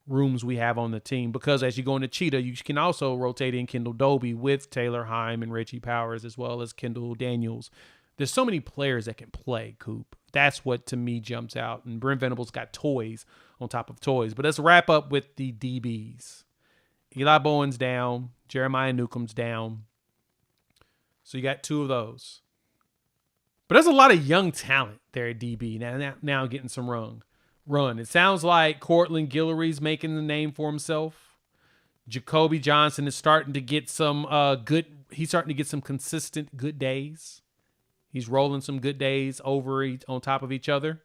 rooms we have on the team because as you go into Cheetah, you can also rotate in Kendall Doby with Taylor Heim and Reggie Powers as well as Kendall Daniels. There's so many players that can play, Coop. That's what, to me, jumps out. And Brent Venables got toys on top of toys. But let's wrap up with the DBs. Eli Bowen's down. Jeremiah Newcomb's down. So you got 2 of those. But there's a lot of young talent there at DB now getting some run. It sounds like Cortland Guillory's making the name for himself. Jacoby Johnson is starting to get some he's starting to get some consistent good days. He's rolling some good days on top of each other.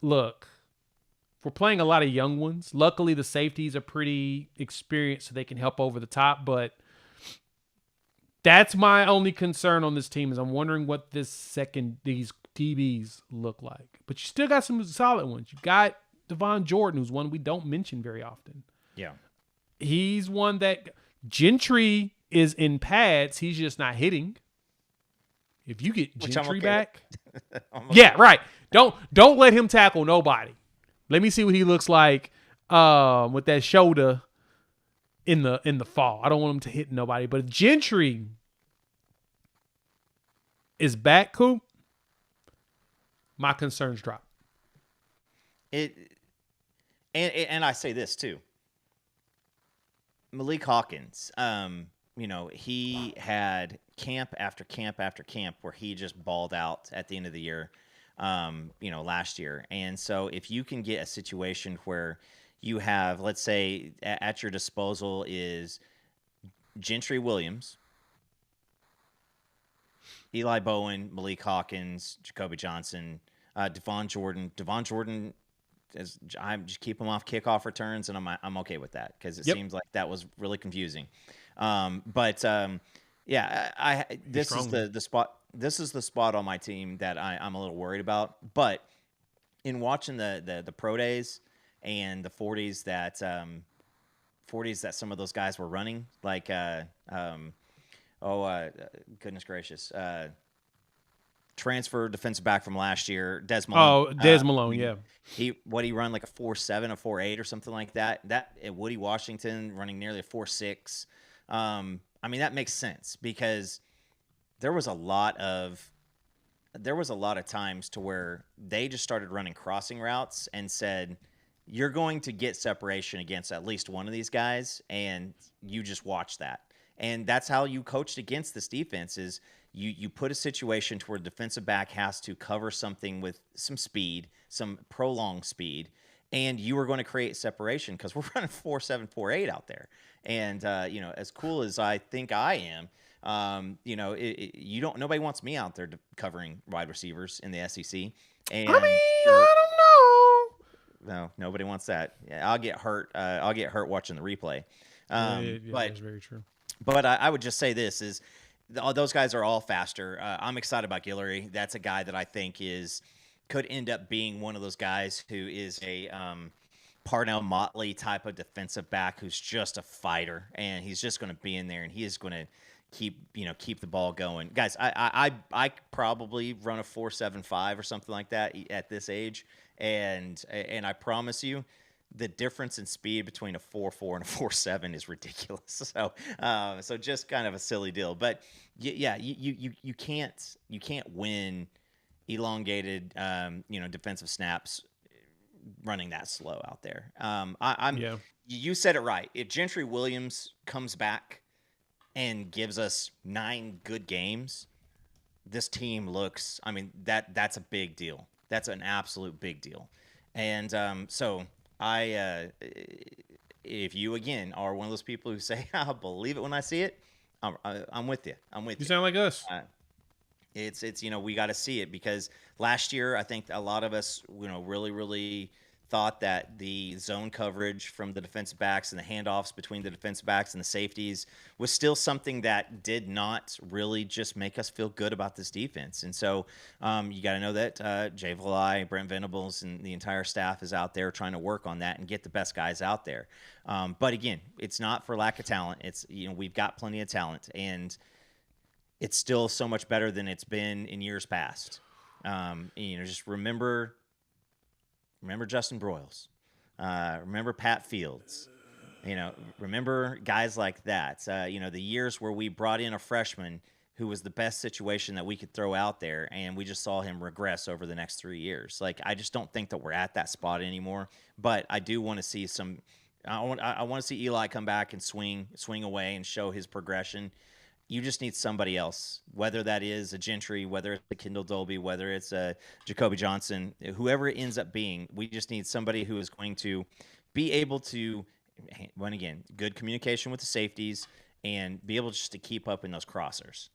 Look, we're playing a lot of young ones. Luckily, the safeties are pretty experienced, so they can help over the top. But that's my only concern on this team is I'm wondering what these DBs look like. But you still got some solid ones. You got Devon Jordan, who's one we don't mention very often. Yeah. He's one that Gentry is in pads. He's just not hitting. If you get Gentry back, yeah, right. Don't let him tackle nobody. Let me see what he looks like with that shoulder in the fall. I don't want him to hit nobody, but if Gentry is back, Coop, my concerns drop. And I say this too. Malik Hawkins, he had camp after camp after camp where he just balled out at the end of the year, last year. And so if you can get a situation where you have, let's say, at your disposal is Gentry Williams, Eli Bowen, Malik Hawkins, Jacoby Johnson, Devon Jordan. Devon Jordan, I just keep him off kickoff returns, and I'm okay with that because it seems like that was really confusing. This is the spot. This is the spot on my team that I'm a little worried about. But in watching the pro days and the 40s that some of those guys were running, like goodness gracious, transfer defensive back from last year, Des Malone. Oh, Des Malone, yeah. He run like a 4.7, a 4.8 or something like that. That Woody Washington running nearly a 4.6. That makes sense because there was a lot of times to where they just started running crossing routes and said, you're going to get separation against at least one of these guys, and you just watch that. And that's how you coached against this defense is you put a situation to where the defensive back has to cover something with some speed, some prolonged speed, and you are going to create separation because we're running 4.7, 4.8 out there. And, as cool as I think I am, nobody wants me out there covering wide receivers in the SEC. And I don't know. No, nobody wants that. Yeah, I'll get hurt. I'll get hurt watching the replay. That's very true. But I would just say this is those guys are all faster. I'm excited about Guillory. That's a guy that I think could end up being one of those guys who is a Parnell Motley type of defensive back who's just a fighter, and he's just going to be in there, and he is going to keep the ball going. Guys, I probably run a 4.75 or something like that at this age, and I promise you, the difference in speed between a 4.4 and a 4.7 is ridiculous. So just kind of a silly deal. But you can't win elongated defensive snaps running that slow out there. Yeah. You said it right. If Gentry Williams comes back and gives us 9 good games, this team looks. I mean, that's a big deal. That's an absolute big deal. And so if you again are one of those people who say, "I'll believe it when I see it," I'm with you. You sound like us. It's we got to see it, because last year I think a lot of us really thought that the zone coverage from the defensive backs and the handoffs between the defensive backs and the safeties was still something that did not really just make us feel good about this defense. And so you got to know that Jay Coop, Brent Venables, and the entire staff is out there trying to work on that and get the best guys out there. But again, it's not for lack of talent. It's we've got plenty of talent, and it's still so much better than it's been in years past. Just remember Justin Broyles. Remember Pat Fields. Remember guys like that. The years where we brought in a freshman who was the best situation that we could throw out there, and we just saw him regress over the next 3 years. Like, I just don't think that we're at that spot anymore. But I do want to see some. I want to see Eli come back and swing away and show his progression. You just need somebody else, whether that is a Gentry, whether it's a Kendall Dolby, whether it's a Jacoby Johnson, whoever it ends up being. We just need somebody who is going to be able to, when again, good communication with the safeties and be able just to keep up in those crossers.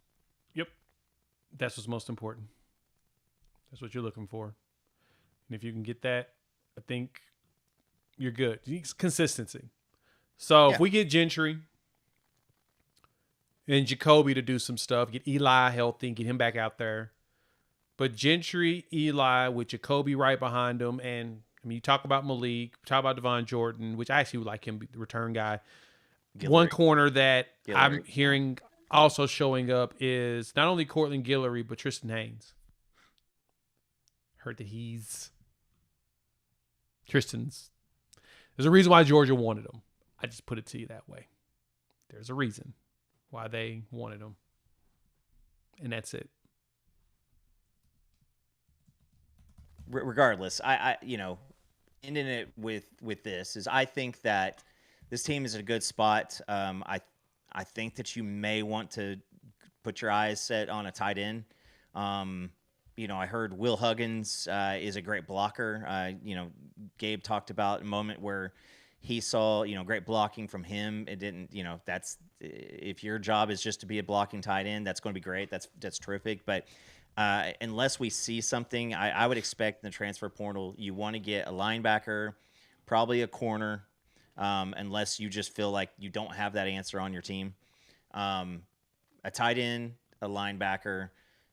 Yep. That's what's most important. That's what you're looking for. And if you can get that, I think you're good. It's consistency. So if we get Gentry and Jacoby to do some stuff, get Eli healthy and get him back out there. But Gentry, Eli with Jacoby right behind him. And I mean, you talk about Malik, talk about Devon Jordan, which I actually would like him to be the return guy. One corner that I'm hearing also showing up is not only Cortland Guillory, but Tristan Haynes. Heard that Tristan's. There's a reason why Georgia wanted him. I just put it to you that way. There's a reason why they wanted him. And that's it. Regardless, I ending it with this is, I think that this team is in a good spot. I think that you may want to put your eyes set on a tight end. I heard Will Huggins is a great blocker. Gabe talked about a moment where he saw, great blocking from him. It didn't, that's, if your job is just to be a blocking tight end, that's going to be great. That's terrific. But unless we see something, I would expect in the transfer portal, you want to get a linebacker, probably a corner, unless you just feel like you don't have that answer on your team. A tight end, a linebacker,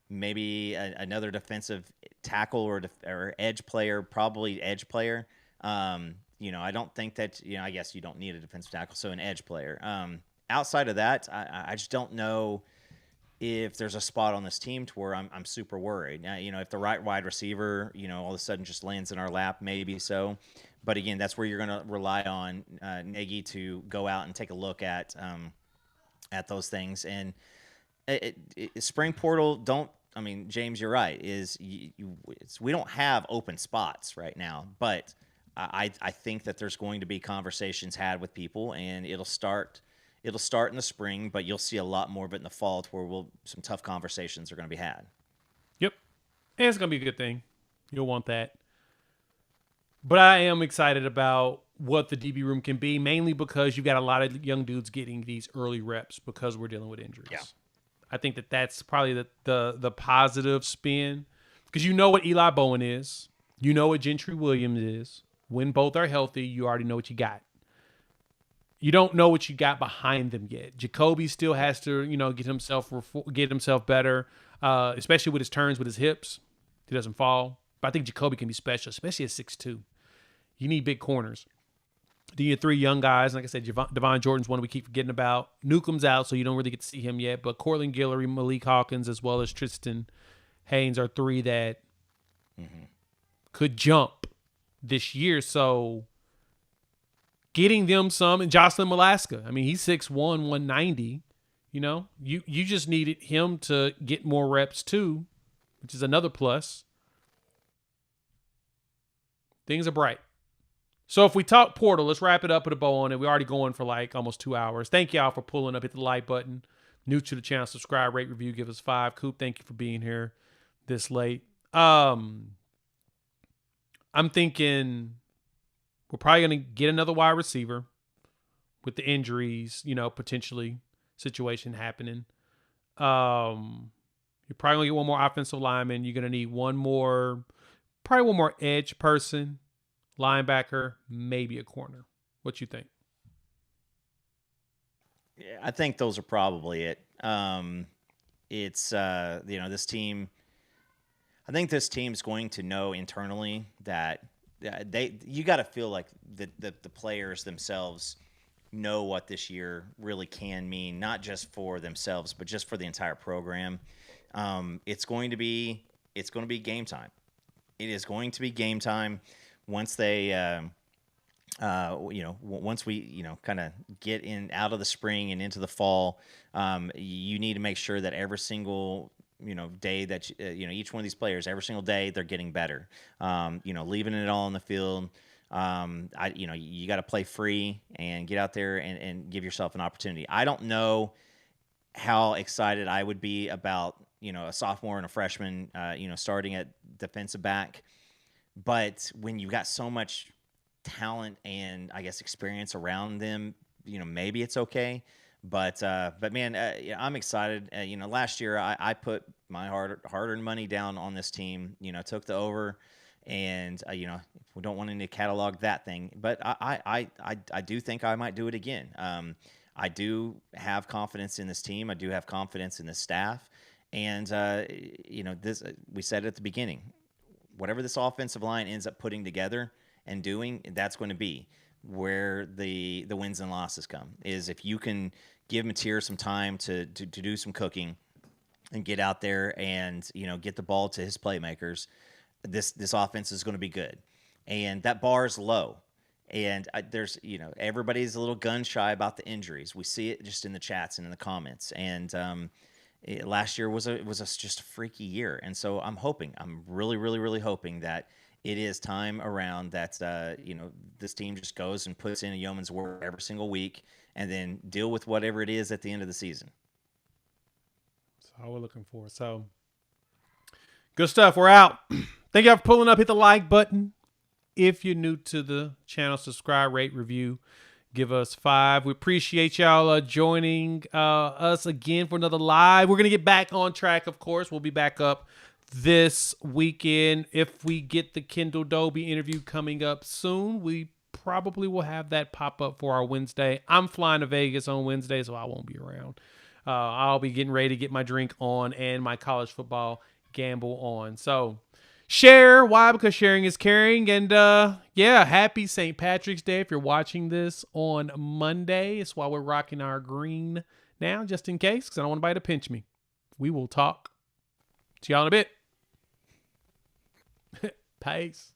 maybe another defensive tackle or edge player, probably edge player. I don't think that, I guess you don't need a defensive tackle, so an edge player. Outside of that, I just don't know if there's a spot on this team to where I'm super worried. If the right wide receiver, all of a sudden just lands in our lap, maybe so. But again, that's where you're going to rely on Nagy to go out and take a look at those things. And spring portal, James, you're right. We don't have open spots right now, but I think that there's going to be conversations had with people, and it'll start in the spring, but you'll see a lot more of it in the fall, to where some tough conversations are going to be had. Yep. And it's going to be a good thing. You'll want that. But I am excited about what the DB room can be, mainly because you've got a lot of young dudes getting these early reps because we're dealing with injuries. Yeah. I think that's probably the positive spin, because you know what Eli Bowen is. You know what Gentry Williams is. When both are healthy, you already know what you got. You don't know what you got behind them yet. Jacoby still has to, get himself better, especially with his turns, with his hips. He doesn't fall. But I think Jacoby can be special, especially at 6'2". You need big corners. Then you have 3 young guys. Like I said, Devon Jordan's one we keep forgetting about. Newcomb's out, so you don't really get to see him yet. But Cortland Guillory, Malik Hawkins, as well as Tristan Haynes are 3 that could jump this year. So getting them some, and Jocelyn Malaska. I mean, he's 6'1", 190. You know, you just needed him to get more reps too, which is another plus. Things are bright. So if we talk portal, let's wrap it up with a bow on it. We're already going for like almost 2 hours. Thank y'all for pulling up. Hit the like button. New to the channel, subscribe, rate, review, give us 5. Coop, thank you for being here this late. I'm thinking we're probably going to get another wide receiver with the injuries, you know, potentially situation happening. You're probably going to get one more offensive lineman. You're going to need one more edge person, linebacker, maybe a corner. What you think? Yeah, I think those are probably it. It's you know, this team. I think this team's going to know internally that you got to feel like the players themselves know what this year really can mean, not just for themselves, but just for the entire program. It's going to be game time. It is going to be game time once they, once we, kind of get out of the spring and into the fall. You need to make sure that every single day that each one of these players, every single day, they're getting better. Leaving it all on the field. You got to play free and get out there and give yourself an opportunity. I don't know how excited I would be about a sophomore and a freshman, starting at defensive back. But when you've got so much talent and I guess experience around them, maybe it's okay. But man, I'm excited. Last year I put my hard-earned money down on this team. Took the over, and we don't want to catalog that thing. But I do think I might do it again. I do have confidence in this team. I do have confidence in the staff, and this we said at the beginning. Whatever this offensive line ends up putting together and doing, that's going to be where the wins and losses come. Is if you can give Mateer some time to do some cooking and get out there and get the ball to his playmakers, this offense is going to be good. And that bar is low. And there's everybody's a little gun shy about the injuries. We see it just in the chats and in the comments. And last year was just a freaky year. And so I'm really, really, really hoping that it is time around that, this team just goes and puts in a yeoman's work every single week and then deal with whatever it is at the end of the season. That's all we're looking for. So good stuff. We're out. Thank y'all for pulling up. Hit the like button. If you're new to the channel, subscribe, rate, review, give us 5. We appreciate y'all joining us again for another live. We're going to get back on track, of course. We'll be back up this weekend. If we get the Kendall Dobie interview coming up soon, we probably will have that pop up for our Wednesday. I'm flying to Vegas on Wednesday, so I won't be around. I'll be getting ready to get my drink on and my college football gamble on. So share. Why? Because sharing is caring. And happy St. Patrick's Day if you're watching this on Monday. It's why we're rocking our green now, just in case, because I don't want anybody to pinch me. We will talk to y'all in a bit. Peace.